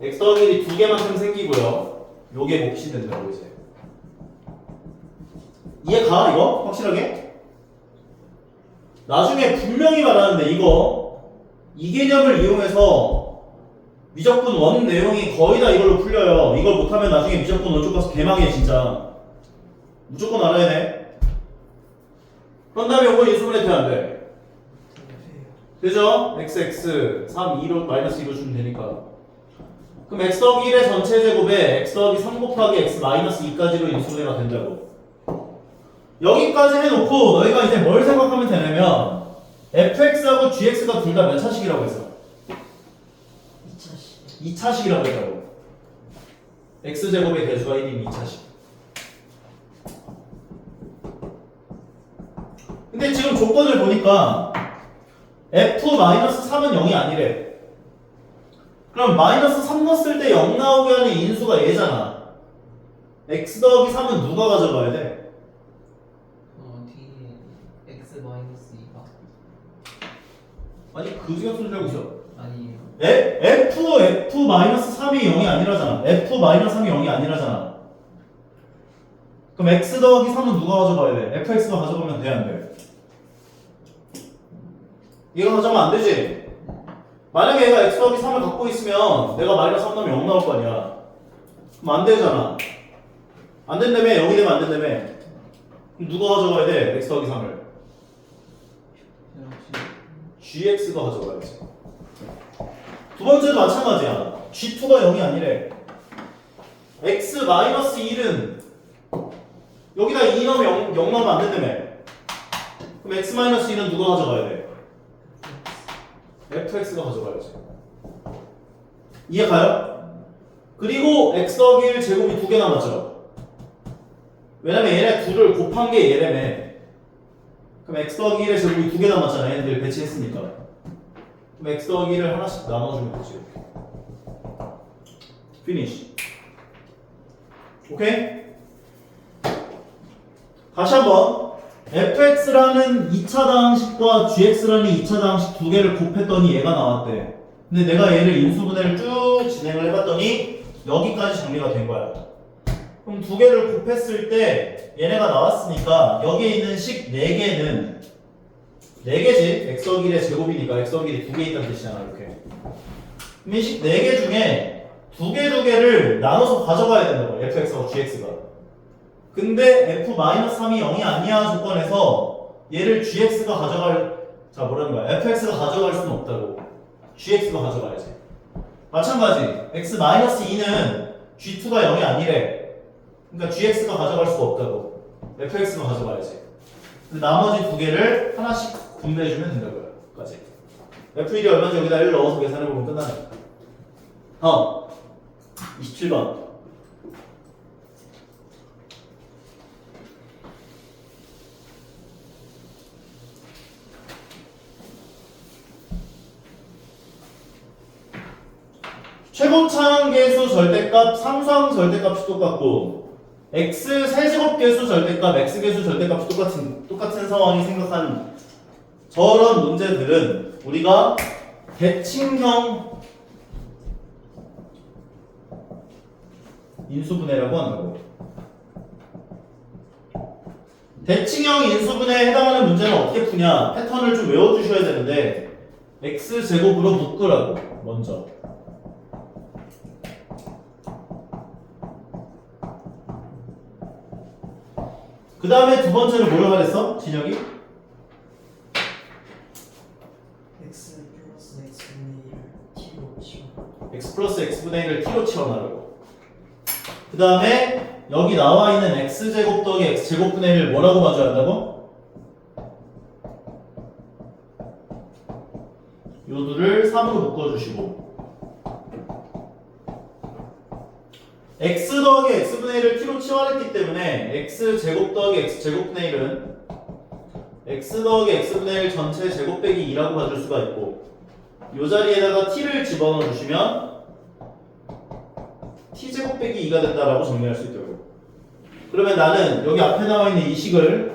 x 더하기 1이 두 개만큼 생기고요. 요게 몫이 된다고 이제. 이해가 이거? 확실하게? 나중에 분명히 말하는데 이 개념을 이용해서 미적분 원 내용이 거의 다 이걸로 풀려요. 이걸 못하면 나중에 미적분 원쪽 가서 개망해 진짜. 무조건 알아야 돼. 그런 다음에 이거 인수분해 돼야 안 돼? 되죠? xx 3, 2로 마이너스 2로 주면 되니까. 그럼 x 더하기 1의 전체 제곱에 x 더하기 3 곱하기 x 마이너스 2까지로 인수분해가 된다고. 여기까지 해놓고 너희가 이제 뭘 생각하면 되냐면 fx하고 gx가 둘 다 몇 차식이라고 했어? 2차식이라고 했다고. x제곱의 개수가 1인 2차식. 근데 지금 조건을 보니까 f-3은 0이 아니래. 그럼 마이너스 3 넣었을 때 0 나오게 하는 인수가 얘잖아. x 더하기 3은 누가 가져가야 돼? 뒤에 x 마이너스 2가 아니 그지 같은 소리 하고 있어. 아니에요. f-3이 0이 아니라잖아. f-3이 0이 아니라잖아. 그럼 x 더하기 3은 누가 가져가야 돼? fx가 가져가면 돼 안 돼? 얘가 가져가면 안 되지? 만약에 얘가 x 더하기 3을 갖고 있으면 내가 마이너스 3 넣으면 0 나올 거 아니야. 그럼 안 되잖아. 안 된다며? 0이 되면 안 된다며? 그럼 누가 가져가야 돼? x 더하기 3을? gx가 가져가야지. 두 번째도 마찬가지야. g2가 0이 아니래. x-1은 여기다 2 넣으면 0 넣으면 안 된다며. 그럼 x-1은 누가 가져가야 돼? fx가 가져가야지. 이해 가요? 그리고 x 더하기 1 제곱이 두 개 남았죠. 왜냐면 얘네 둘을 곱한 게 얘라며. 그럼 x 더하기 1의 제곱이 두 개 남았잖아. 얘네들 배치했으니까. 그럼 x 더하기 1을 하나씩 나눠주면 되지. 이렇게. 피니시. 오케이? 다시 한번 fx라는 2차 다항식과 gx라는 2차 다항식 두 개를 곱했더니 얘가 나왔대. 근데 내가 얘를 인수분해를 쭉 진행을 해봤더니 여기까지 정리가 된 거야. 그럼 두 개를 곱했을 때 얘네가 나왔으니까 여기에 있는 식 4개는 4개지? x 더하기 1의 제곱이니까 x 더하기 1이 2개 있다는 뜻이잖아. 이렇게. 그럼 이 식 4개 중에 두 개를 나눠서 가져가야 된다고. fx하고 gx가. 근데 f-3이 0이 아니야 조건에서 얘를 gx가 자 뭐라는 거야? fx가 가져갈 수는 없다고. gx가 가져가야지. 마찬가지 x-2는 g2가 0이 아니래. 그러니까 gx가 가져갈 수가 없다고. fx가 가져가야지. 근데 나머지 두 개를 하나씩 분배해주면 된다고요. 까지. f1이 얼마인지 여기다 1 넣어서 계산해보면 끝나니까. 27번. 최고차항계수 절대값, 상수항 절대값이 똑같고 x 세제곱계수 절대값, x계수 절대값이 똑같은 상황이 생각한 저런 문제들은 우리가 대칭형 인수분해라고 한다고. 대칭형 인수분해에 해당하는 문제는 어떻게 푸냐? 패턴을 좀 외워주셔야 되는데 x제곱으로 묶으라고 먼저. 그 다음에 두 번째는 뭐라고 그랬어? 진혁이? x 플러스 x분의 1을 t로 치워. x 플러스 x분의 1을 t로 치워놔라고. 그 다음에 여기 나와 있는 x제곱 더하기 x제곱분의 1을 뭐라고 봐줘야 한다고? 요 둘을 3으로 묶어주시고 x 더하기 x분의 1을 t로 치환했기 때문에 x제곱 더하기 x제곱분의 1은 x 더하기 x분의 1 전체 제곱 빼기 2라고 봐줄 수가 있고 요 자리에다가 t를 집어넣어 주시면 t제곱 빼기 2가 된다라고 정리할 수 있도록. 그러면 나는 여기 앞에 나와 있는 이 식을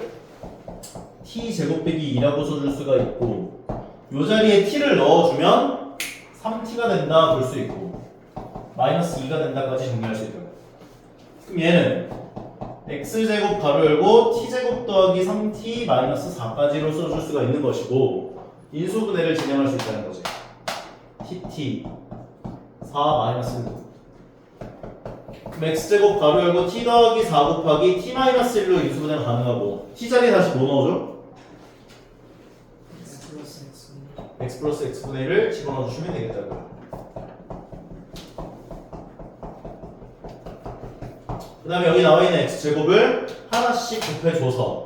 t제곱 빼기 2라고 써줄 수가 있고 요 자리에 t를 넣어주면 3t가 된다 볼 수 있고 마이너스 2가 된다까지 정리할 수 있도록. 그럼 얘는 x제곱 가로 열고 t제곱 더하기 3t 마이너스 4까지로 써줄 수가 있는 것이고 인수분해를 진행할 수 있다는 거지. tt 4 마이너스 1. 그럼 x제곱 가로 열고 t 더하기 4 곱하기 t 마이너스 1로 인수분해가 가능하고 t 자리에 다시 뭐 넣어줘? x 플러스 x분의 x 플러스 x분의 1을 집어넣어 주시면 되겠다고요. 그 다음에 여기 나와 있는 x제곱을 하나씩 곱해줘서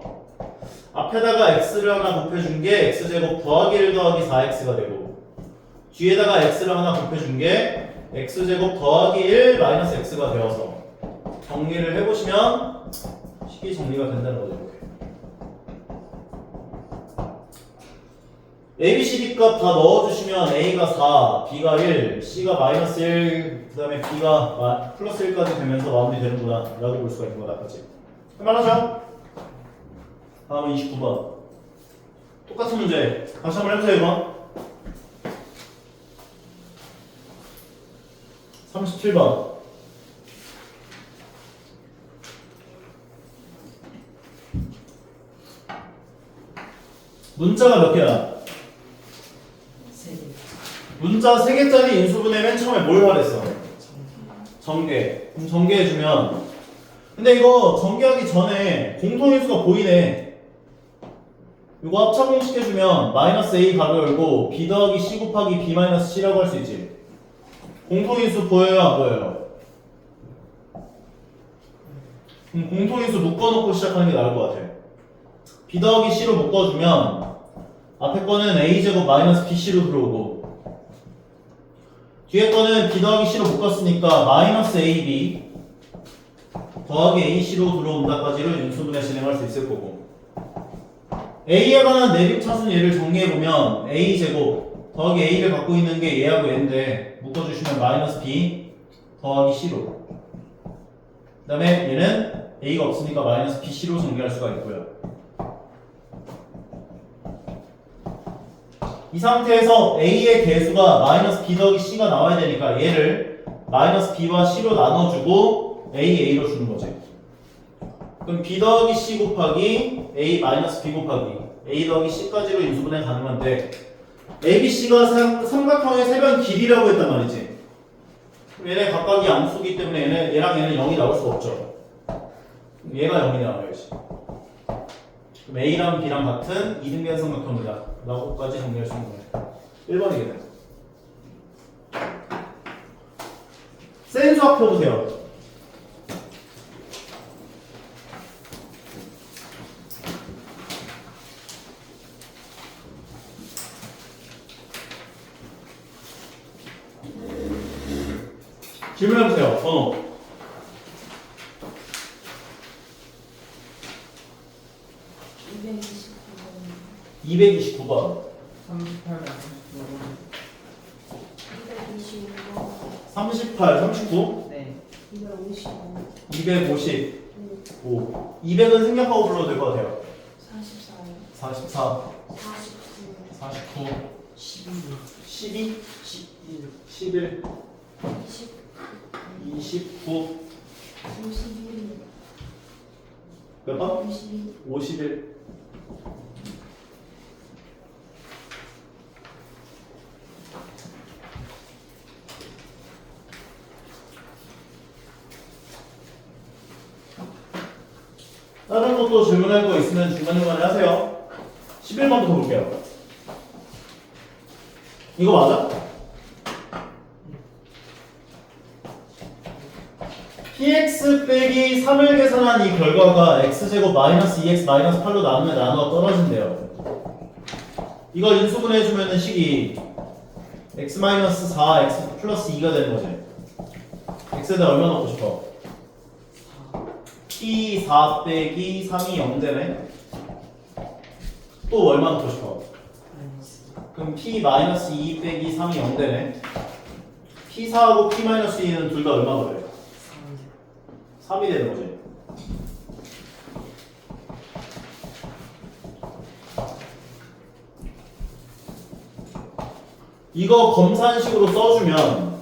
앞에다가 x를 하나 곱해준 게 x제곱 더하기 1 더하기 4x가 되고 뒤에다가 x를 하나 곱해준 게 x제곱 더하기 1 마이너스 x가 되어서 정리를 해보시면 식이 정리가 된다는 거죠. 이렇게. a, b, c, d 값 다 넣어주시면 a가 4, b가 1, c가 마이너스 1, 그 다음에 b가 플러스 1까지 되면서 마무리 되는구나 라고 볼 수가 있는 거다. 같이 할만하죠? 다음은 29번 똑같은 문제 다시 한번 해보세요. 이번 37번 문자가 몇 개야? 3개. 문자 3개짜리 인수분해 맨 처음에 뭘 말했어? 전개. 그럼 전개해주면 근데 이거 전개하기 전에 공통인수가 보이네. 이거 합차공식 해주면 마이너스 a 가로 열고 b 더하기 c 곱하기 b 마이너스 c라고 할 수 있지. 공통인수 보여요 안 보여요? 그럼 공통인수 묶어놓고 시작하는 게 나을 것 같아. b 더하기 c로 묶어주면 앞에 거는 a제곱 마이너스 bc로 들어오고 뒤에 거는 b 더하기 c로 묶었으니까 마이너스 ab 더하기 ac로 들어온다까지로 인수분해 진행할 수 있을 거고 a에 관한 내림차순 얘를 정리해보면 a제곱 더하기 a를 갖고 있는 게 얘하고 얘인데 묶어주시면 마이너스 b 더하기 c로 그 다음에 얘는 a가 없으니까 마이너스 bc로 정리할 수가 있고요. 이 상태에서 a의 개수가 마이너스 b 더하기 c가 나와야 되니까 얘를 마이너스 b와 c로 나눠주고 a로 주는 거지. 그럼 b 더하기 c 곱하기 a 마이너스 b 곱하기 a 더하기 c까지로 인수분해 가능한데 a, b, c가 삼각형의 세변 길이라고 했단 말이지. 그럼 얘네 각각이 양수기 때문에 얘랑 얘는 0이 나올 수가 없죠. 그럼 얘가 0이 나와야지. 그럼 a랑 b랑 같은 이등변 삼각형이다 라고까지 정리할 수 있는 거예요. 1번이겠네. 센 수학 펴보세요. 질문해보세요. 번호 229번 38 225번, 38, 39, 네. 255, 250, 5. 200은 생략하고 불러도 될 것 같아요. 44요. 44, 49. 49, 12, 12, 11, 11, 29. 29. 51. 몇 번? 52. 51. 다른 것도 질문할 거 있으면 중간중간에 하세요. 11번부터 볼게요. 이거 맞아? px 빼기 3을 계산한 이 결과가 x제곱 마이너스 2x 마이너스 8로 나누면 나누어 떨어진대요. 이거 인수분해해주면 식이 x 마이너스 4, x 플러스 2가 되는 거지. x에다 얼마 넣고 싶어? p4 빼기 3이 0 되네. 또 얼마 넣고 싶어? 마이너스 그럼 p 마이너스 2 빼기 3이 0 되네. p4하고 p 마이너스 2는 둘 다 얼마 그래? 3, 3이 되는 거지. 이거 검산식으로 써주면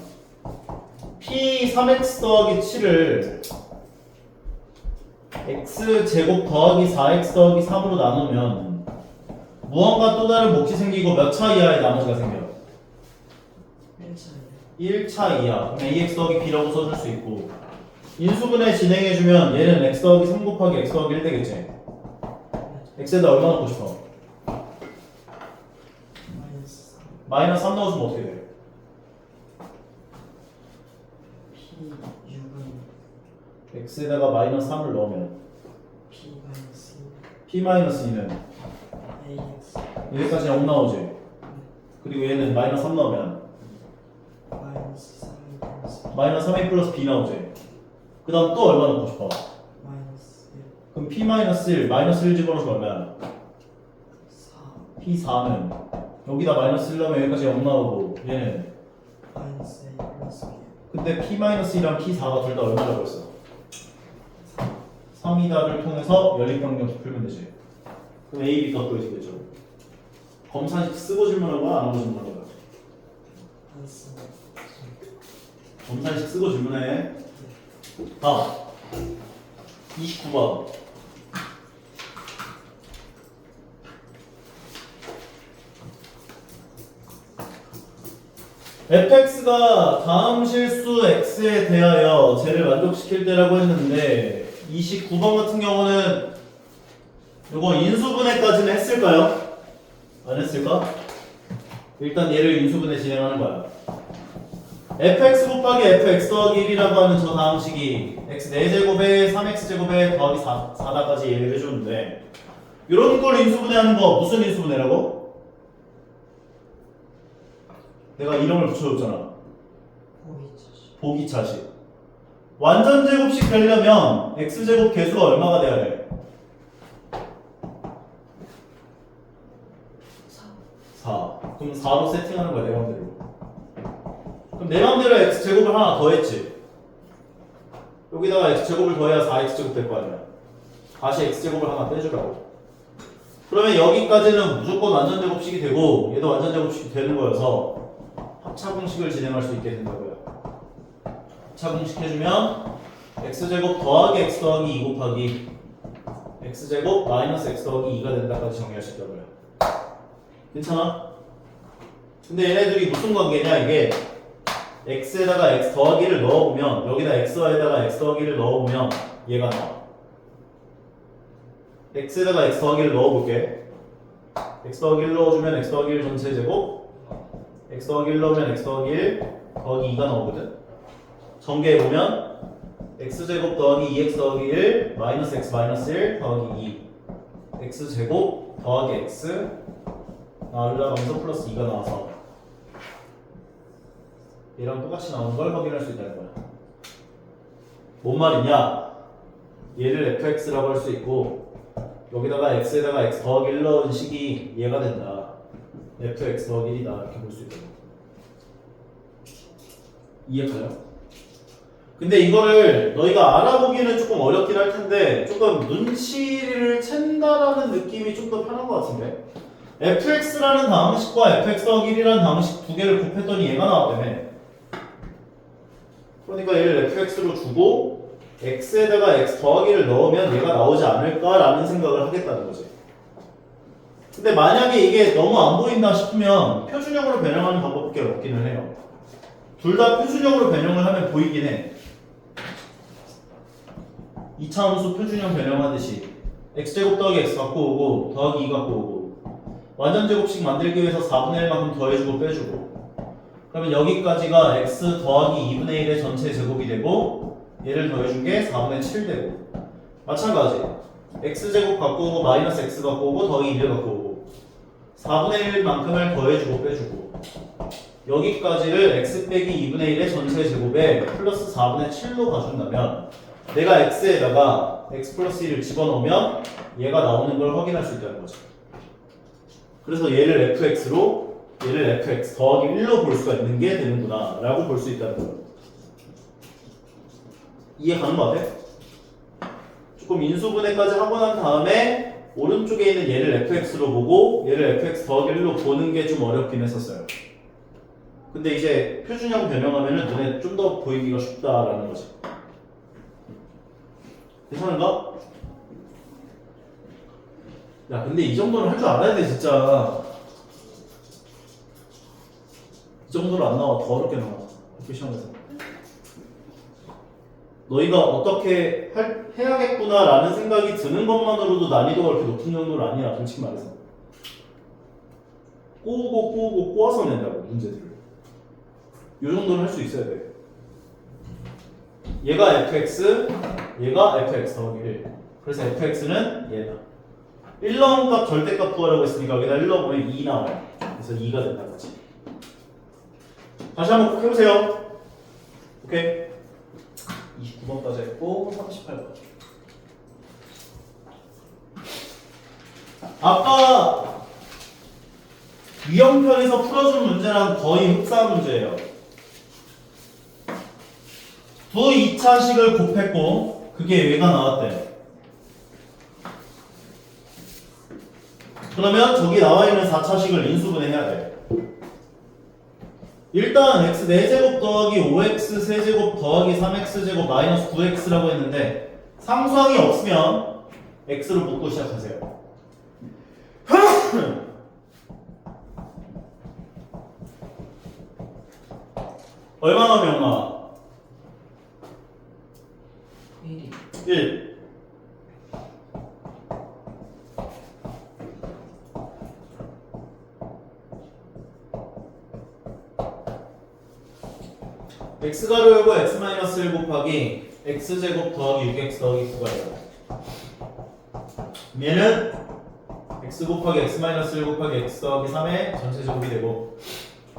p 3x 더하기 7을 x제곱 더하기 4x 더하기 3으로 나누면 무언가 또 다른 몫이 생기고 몇 차 이하의 나머지가 생겨? 1차예요. 1차 이하. 그럼 ax 더하기 b라고 써줄 수 있고 인수분해 진행해주면 얘는 x 더하기 3 곱하기 x 더하기 1 되겠지? x에다 얼마 넣고 싶어? 마이너스 3, 마이너스 3 넣어주면 어떻게 돼? P 6은 x에다가 마이너스 3을 넣으면 P 마이너스 p 마이너스 2는 2, AX 여기까지 0 나오지? 그리고 얘는 마이너스 3 넣으면 마이너스 3, 마이너스 마이너스 3a 플러스 b 나오지? 그 다음 또 얼마 넣고 싶어? 마이너스 1, 그럼 p 마이너스 1, 마이너스 1 집어넣으면 얼마야? 4, p 4는 여기다 마이너스 1 넣으면 여기까지 0 나오고 얘는 마이너스 A 플러스 B 근데 p 마이너스 2랑 p 4가 둘 다 얼마라고 했어? 3이다를 통해서 연립방정식 풀면 되지. 그럼 a, b 값도 이렇게 되죠. 검산식 쓰고 질문한 거야? 안 하고 질문한 거야? 안 쓰고 검산식 쓰고 질문해. 다음 29번. fx가 다음 실수 x에 대하여 쟤를 만족시킬 때라고 했는데 29번 같은 경우는 이거 인수분해까지는 했을까요? 안 했을까? 일단 얘를 인수분해 진행하는 거야. fx 곱하기 fx 더하기 1이라고 하는 저 다음 식이 x 4제곱에 3x제곱에 더하기 4다까지 얘기를 해줬는데 이런 걸 인수분해하는 거 무슨 인수분해라고? 내가 이름을 붙여줬잖아. 보기차식 보기차식. 완전 제곱식 되려면 x제곱 개수가 얼마가 돼야 돼? 4. 그럼 4로 세팅하는 거야 내 맘대로. 그럼 내 맘대로 x제곱을 하나 더 했지. 여기다가 x제곱을 더해야 4x제곱 될 거 아니야. 다시 x제곱을 하나 빼주라고. 그러면 여기까지는 무조건 완전 제곱식이 되고 얘도 완전 제곱식이 되는 거여서 합차공식을 진행할 수 있게 된다고요. 합차공식 해주면 x제곱 더하기 x 더하기 2 곱하기 x제곱 마이너스 x 더하기 2가 된다까지 정리할 수 있다고요. 괜찮아? 근데 얘네들이 무슨 관계냐 이게 x에다가 x 더하기를 넣어보면 여기다 x에다가 x 더하기를 넣어보면 얘가 나와. x에다가 x 더하기를 넣어볼게. x 더하기를 넣어주면 x 더하기 1 전체 제곱 x 더하기 1 넣으면 x 더하기 1 더하기 2가 나오거든. 전개해보면 x제곱 더하기 2x 더하기 1 마이너스 x 마이너스 1 더하기 2 x제곱 더하기 x 올라가면서 플러스 2가 나와서 얘랑 똑같이 나오는 걸 확인할 수 있다는 거야. 뭔 말이냐? 얘를 fx라고 할 수 있고 여기다가 x에다가 x 더하기 1 넣은 식이 얘가 된다. fx 더하기 1이다 이렇게 볼 수 있다고. 이해가요? 근데 이거를 너희가 알아보기는 조금 어렵긴 할 텐데 조금 눈치를 챈다라는 느낌이 좀 더 편한 것 같은데. fx라는 방식과 fx 더하기 1이라는 방식 두 개를 곱했더니 얘가 나왔다며. 그러니까 얘를 fx로 주고 x에다가 x 더하기를 넣으면 얘가 나오지 않을까라는 생각을 하겠다는 거지. 근데 만약에 이게 너무 안 보인다 싶으면 표준형으로 변형하는 방법밖에 없기는 해요. 둘 다 표준형으로 변형을 하면 보이긴 해. 이차함수 표준형 변형하듯이 x제곱 더하기 x 갖고 오고 더하기 2 갖고 오고 완전 제곱식 만들기 위해서 4분의 1만큼 더해주고 빼주고 그러면 여기까지가 x 더하기 2분의 1의 전체 제곱이 되고 얘를 더해준 게 4분의 7 되고 마찬가지 x제곱 갖고 오고 마이너스 x 갖고 오고 더하기 1을 갖고 오고 4분의 1만큼을 더해주고 빼주고 여기까지를 x 빼기 2분의 1의 전체 제곱에 플러스 4분의 7로 가준다면 내가 x에다가 x 플러스 1을 집어넣으면 얘가 나오는 걸 확인할 수 있다는 거죠. 그래서 얘를 fx로 얘를 fx 더하기 1로 볼 수가 있는 게 되는구나 라고 볼 수 있다는 거예요. 이해 가는 거 같아? 조금 인수분해까지 하고 난 다음에 오른쪽에 있는 얘를 fx로 보고 얘를 fx 더하기 1로 보는 게 좀 어렵긴 했었어요. 근데 이제 표준형 변형하면은 눈에 좀 더 보이기가 쉽다라는 거지. 괜찮은가? 야 근데 이 정도는 할 줄 알아야 돼 진짜. 이 정도로 안 나와. 더 어렵게 나와 학교 시험에서. 너희가 어떻게 해야겠구나 라는 생각이 드는 것만으로도 난이도가 그렇게 높은 정도는 아니야 솔직히 말해서. 꼬우고 꼬아서 낸다고 문제들을. 이 정도는 할 수 있어야 돼. 얘가 fx, 얘가 fx 더하기 1. 그래서 fx는 얘다. 1 넣은 값 절대값 구하라고 했으니까 여기다 1 넣어보면 2 나와요. 그래서 2가 된다는 거지. 다시 한번 꼭 해보세요. 오케이. 29번까지 했고 38번. 아까 유형편에서 풀어준 문제랑 거의 흡사한 문제예요. 두 2차식을 곱했고 그게 얘가 나왔대요. 그러면 저기 나와있는 4차식을 인수분해해야 돼. 일단 x 4제곱 더하기 5x 세제곱 더하기 3x제곱 마이너스 9x라고 했는데 상수항이 없으면 x로 묶고 시작하세요. 얼마 나오면 얼마? 1이 1. x가로 열고 x-1 곱하기 x제곱 더하기 6x 더하기 9가 있어. 얘는 x 곱하기 x-1 곱하기 x 더하기 3의 전체 제곱이 되고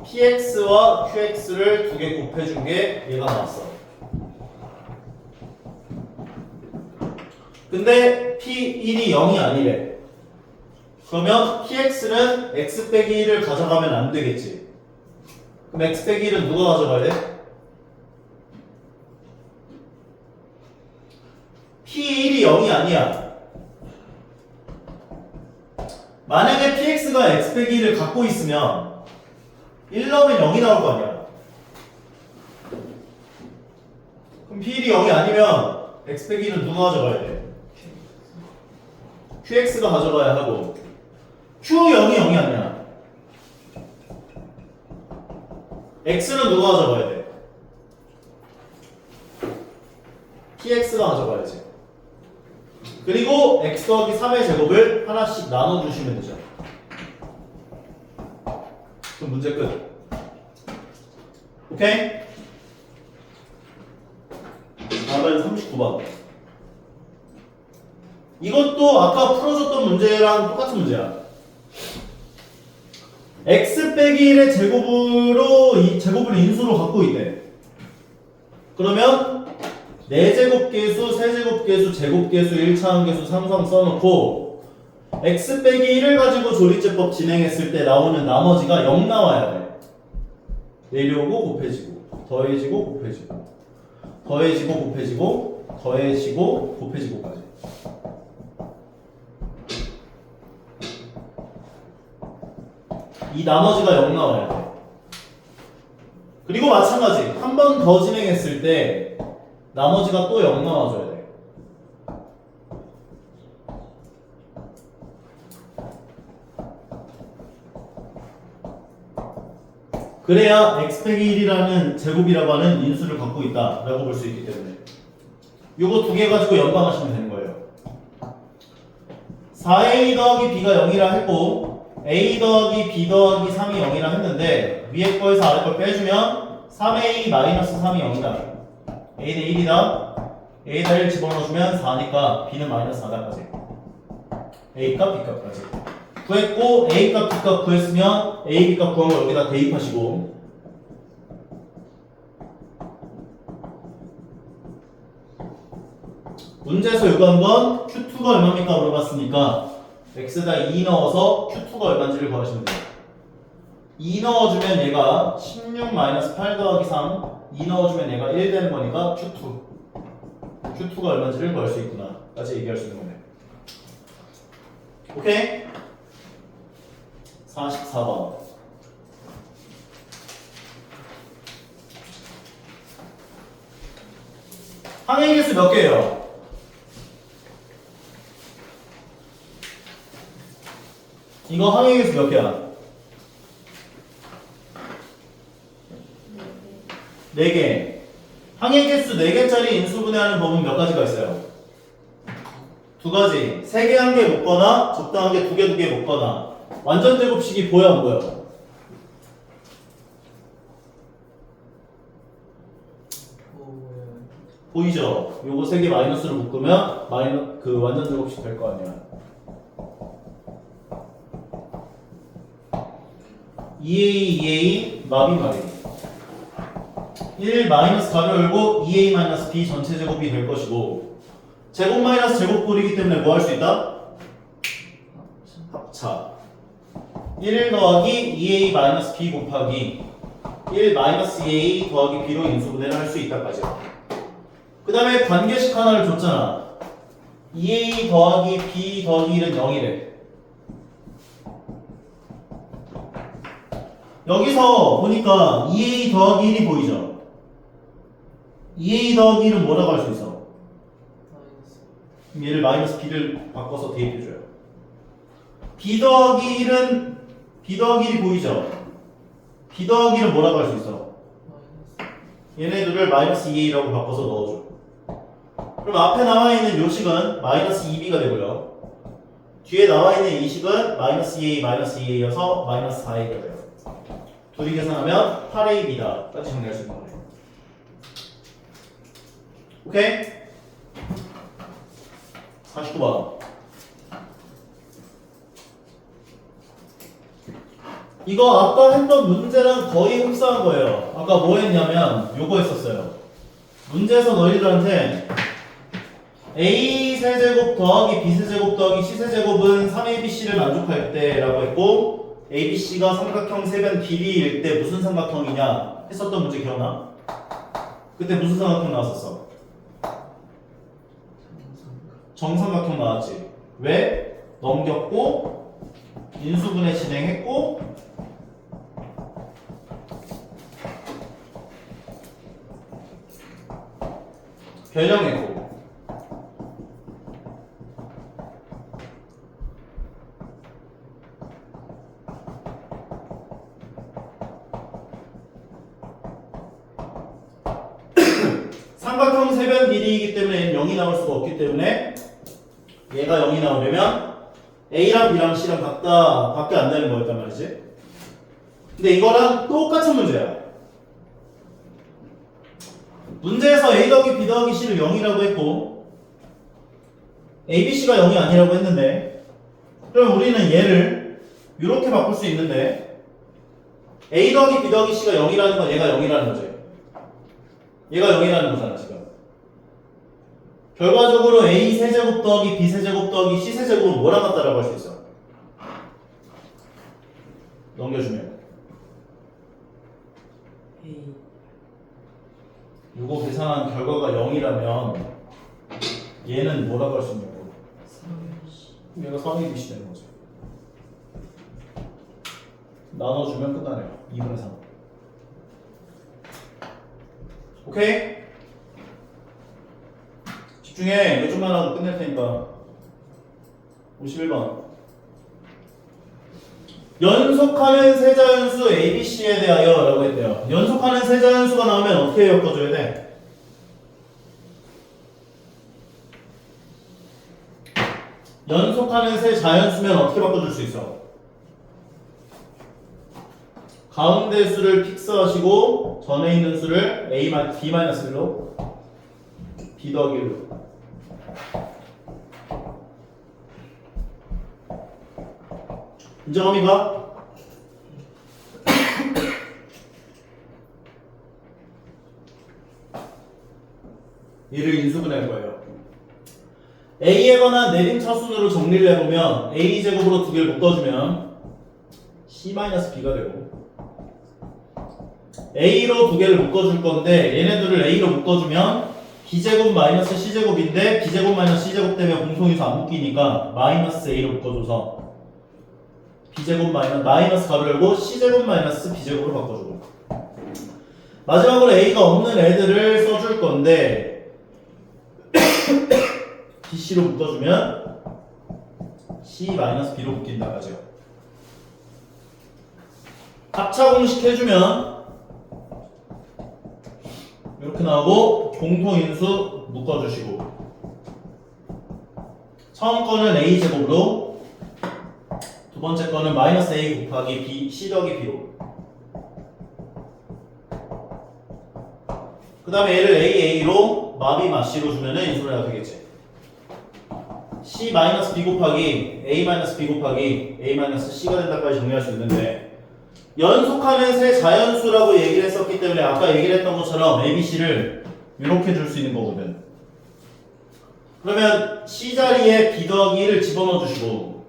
px와 qx를 두 개 곱해준 게 얘가 나왔어. 근데 p1이 0이 아니래. 그러면 px는 x 빼기 1을 가져가면 안 되겠지. 그럼 x 빼기 1은 누가 가져가야 돼? p1이 0이 아니야. 만약에 px가 x 빼기 1을 갖고 있으면 1 넣으면 0이 나올 거 아니야. 그럼 p1이 0이 아니면 x 빼기 1은 누가 가져가야 돼? qx가 가져가야 하고 q0이 0이 아니야. x는 누가 가져가야 돼? px가 가져가야지. 그리고 x 더하기 3의 제곱을 하나씩 나눠주시면 되죠. 그럼 문제 끝. 오케이? 다음은 39번. 이것도 아까 풀어줬던 문제랑 똑같은 문제야. x 빼기 1의 제곱을 인수로 갖고 있대. 그러면 4제곱계수, 세제곱계수, 제곱계수, 1차항계수, 상수항 써놓고 x 빼기 1을 가지고 조리제법 진행했을 때 나오는 나머지가 0 나와야 돼. 내려오고 곱해지고 더해지고 곱해지고 더해지고 곱해지고 더해지고 곱해지고까지. 이 나머지가 0 나와야 돼. 그리고 마찬가지 한 번 더 진행했을 때 나머지가 또 0 나와줘야 돼. 그래야 x-1이라는 제곱이라고 하는 인수를 갖고 있다라고 볼 수 있기 때문에 요거 두 개 가지고 연방하시면 되는 거예요. 4a 더하기 b가 0이라 했고 a 더하기 b 더하기 3이 0이라 했는데 위에 거에서 아래 걸 빼주면 3a 마이너스 3이 0이다. a는 1이다. a에다 1 집어넣어주면 4니까 b는 마이너스 4다까지. a값 b값까지. 구했고 a값 b값 구했으면 a b값 구한 거 여기다 대입하시고 문제에서 요구한 건 Q2가 얼마입니까 물어봤으니까 x에다 2 넣어서 Q2가 얼마인지를 구하시면 돼요. 2 넣어주면 얘가 16-8 더하기 3 2 넣어주면 얘가 1 되는 거니까 Q2가 얼마인지를 구할 수 있구나 까지 얘기할 수 있는 거네. 오케이? 44번 항의 개수 몇 개예요? 이거 항의 개수 몇 개야? 4개. 항의 개수 4개짜리 인수분해하는 법은 몇 가지가 있어요? 2가지. 3개 1개 묶거나 적당하게 2개 2개 묶거나. 완전 제곱식이 보여 안 보여? 보이죠? 요거 3개 마이너스로 묶으면 그 완전 제곱식 될 거 아니야. 2a 마비 1 마이너스 가로 열고 2a 마이너스 b 전체 제곱이 될 것이고 제곱 마이너스 제곱꼴이기 때문에 뭐 할 수 있다? 합차 1 더하기 2a 마이너스 b 곱하기 1 마이너스 2a 더하기 b로 인수분해를 할 수 있다까지. 그 다음에 관계식 하나를 줬잖아. 2a 더하기 b 더하기 1은 0이래. 여기서 보니까 2a 더하기 1이 보이죠? 2a 더하기 1은 뭐라고 할 수 있어? 얘를 마이너스 b를 바꿔서 대입해줘요. b 더하기 1은 b 더하기 1이 보이죠? b 더하기 1은 뭐라고 할 수 있어? 얘네들을 마이너스 2a라고 바꿔서 넣어줘. 그럼 앞에 나와 있는 요 식은 마이너스 2b가 되고요. 뒤에 나와 있는 이 식은 마이너스 2a 마이너스 2a여서 마이너스 4a가 돼요. 둘이 계산하면 8ab다 까지 정리할 수 있는 거예요. 오케이? 49번. 이거 아까 했던 문제랑 거의 흡사한 거예요. 아까 뭐 했냐면 요거 했었어요. 문제에서 너희들한테 a 세제곱 더하기 b 세제곱 더하기 c 세제곱은 3abc를 만족할 때 라고 했고 ABC가 삼각형 세변 길이일 때 무슨 삼각형이냐 했었던 문제 기억나? 그때 무슨 삼각형 나왔었어? 정삼각형 나왔지. 왜? 넘겼고 인수분해 진행했고 변형했고 삼각형 세변 길이이기 때문에 얘는 0이 나올 수가 없기 때문에 얘가 0이 나오려면 A랑 B랑 C랑 각각 밖에 안 되는 거였단 말이지. 근데 이거랑 똑같은 문제야. 문제에서 A 더하기 B 더하기 C를 0이라고 했고 A, B, C가 0이 아니라고 했는데 그럼 우리는 얘를 이렇게 바꿀 수 있는데 A 더하기 B 더하기 C가 0이라는 건 얘가 0이라는 거지. 얘가 0이라는 거잖아 지금. 결과적으로 A 세제곱 더하기 B 세제곱 더하기 C 세제곱은 뭐랑 같다라고 할 수 있어? 넘겨주면 이거 계산한 결과가 0이라면 얘는 뭐라고 할 수 있냐고. 얘가 3의 BC 되는 거죠. 나눠주면 끝나네요. 2분의 3. 오케이? 집중해. 이거 좀만 하고 끝낼 테니까. 51번. 연속하는 세자연수 ABC에 대하여 라고 했대요. 연속하는 세자연수가 나오면 어떻게 엮어줘야 돼? 연속하는 세자연수면 어떻게 바꿔줄 수 있어? 가운데 수를 픽스하시고 전에 있는 수를 B-1로 B 더하기 1로 인정합니까? 이를 인수분해할 거예요. A에 관한 내림 차순으로 정리를 해보면 A제곱으로 두 개를 묶어주면 C-B가 되고 A로 두 개를 묶어줄 건데 얘네들을 A로 묶어주면 B제곱 마이너스 C제곱인데 B제곱 마이너스 C제곱 때문에 공통인수 안 묶이니까 마이너스 A로 묶어줘서 B제곱 마이너스 가로 열고 C제곱 마이너스 B제곱으로 바꿔주고 마지막으로 A가 없는 애들을 써줄 건데 BC로 묶어주면 C-B로 묶인다 하죠. 합차 공식 해주면 이렇게 나오고 공통인수 묶어주시고 처음 거는 A제곱으로 두 번째 거는 마이너스 A 곱하기 B, C 더하기 B로 그 다음에 얘를 AA로 마비 마C로 주면은 인수분해가 되겠지. C-B 곱하기 A-B 곱하기 A-C가 된다까지 정리할 수 있는데 연속하는 세 자연수라고 얘기를 했었기 때문에 아까 얘기를 했던 것처럼 ABC를 이렇게 줄 수 있는 거거든. 그러면 C 자리에 B 더하기 1을 집어넣어 주시고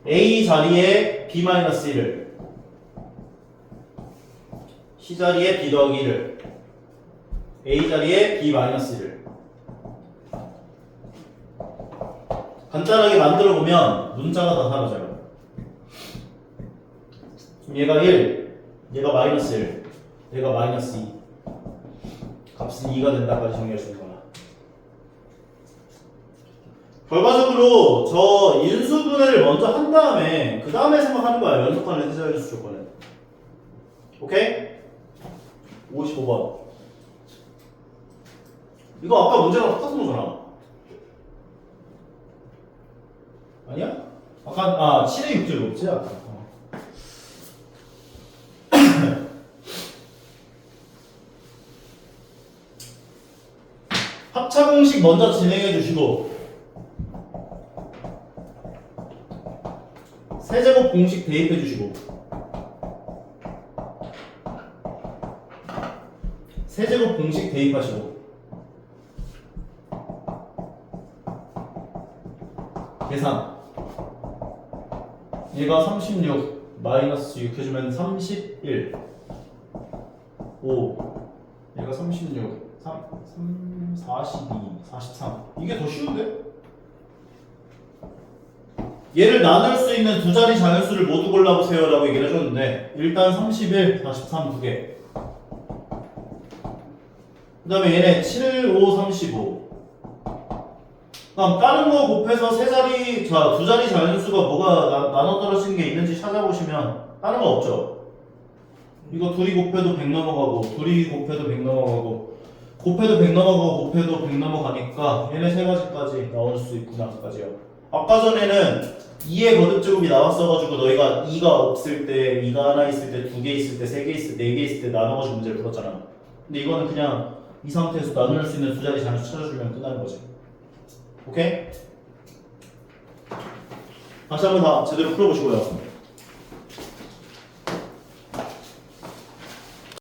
A 자리에 B-1을 C 자리에 B 더하기 1을 A 자리에 B-1을 간단하게 만들어 보면 문자가 다 사라져요. 얘가 1, 얘가 마이너스 1, 얘가 마이너스 2 값은 2가 된다까지 정리할 수 있는 거야. 결과적으로 저 인수분해를 먼저 한 다음에 그 다음에 생각하는 거야. 연속하는 세자연수 조건은. 오케이? 55번 이거 아까 문제랑 똑같은 거잖아. 아니야? 아까 7의 6.7지 아까. 합차 공식 먼저 진행해 주시고 세제곱 공식 대입해 주시고 세제곱 공식 대입하시고 계산 얘가 36 마이너스 6 해주면 31 5 얘가 36 42 43 이게 더 쉬운데? 얘를 나눌 수 있는 두 자리 자연수를 모두 골라보세요 라고 얘기를 해줬는데 일단 31, 43 두 개 그 다음에 얘네 7, 5, 35 그럼 다른 거 곱해서 세 자리, 두 자리 자연수가 뭐가 나눠 떨어지는 게 있는지 찾아보시면 다른 거 없죠. 이거 둘이 곱해도 100 넘어가고 둘이 곱해도 100 넘어가고 곱해도 100 넘어가고 곱해도 100 넘어가니까 얘네 세 가지까지 나올 수 있구나까지요. 아까 전에는 2의 거듭제곱이 나왔어가지고 너희가 2가 없을 때 2가 하나 있을 때 2개 있을 때 3개 있을 때 4개 있을 때 나눠가지고 문제를 풀었잖아. 근데 이거는 그냥 이 상태에서 나눌 수 있는 두 자리 자연수 찾아주면 끝나는 거지. 오케이? 다시 한번 다 제대로 풀어보시고요.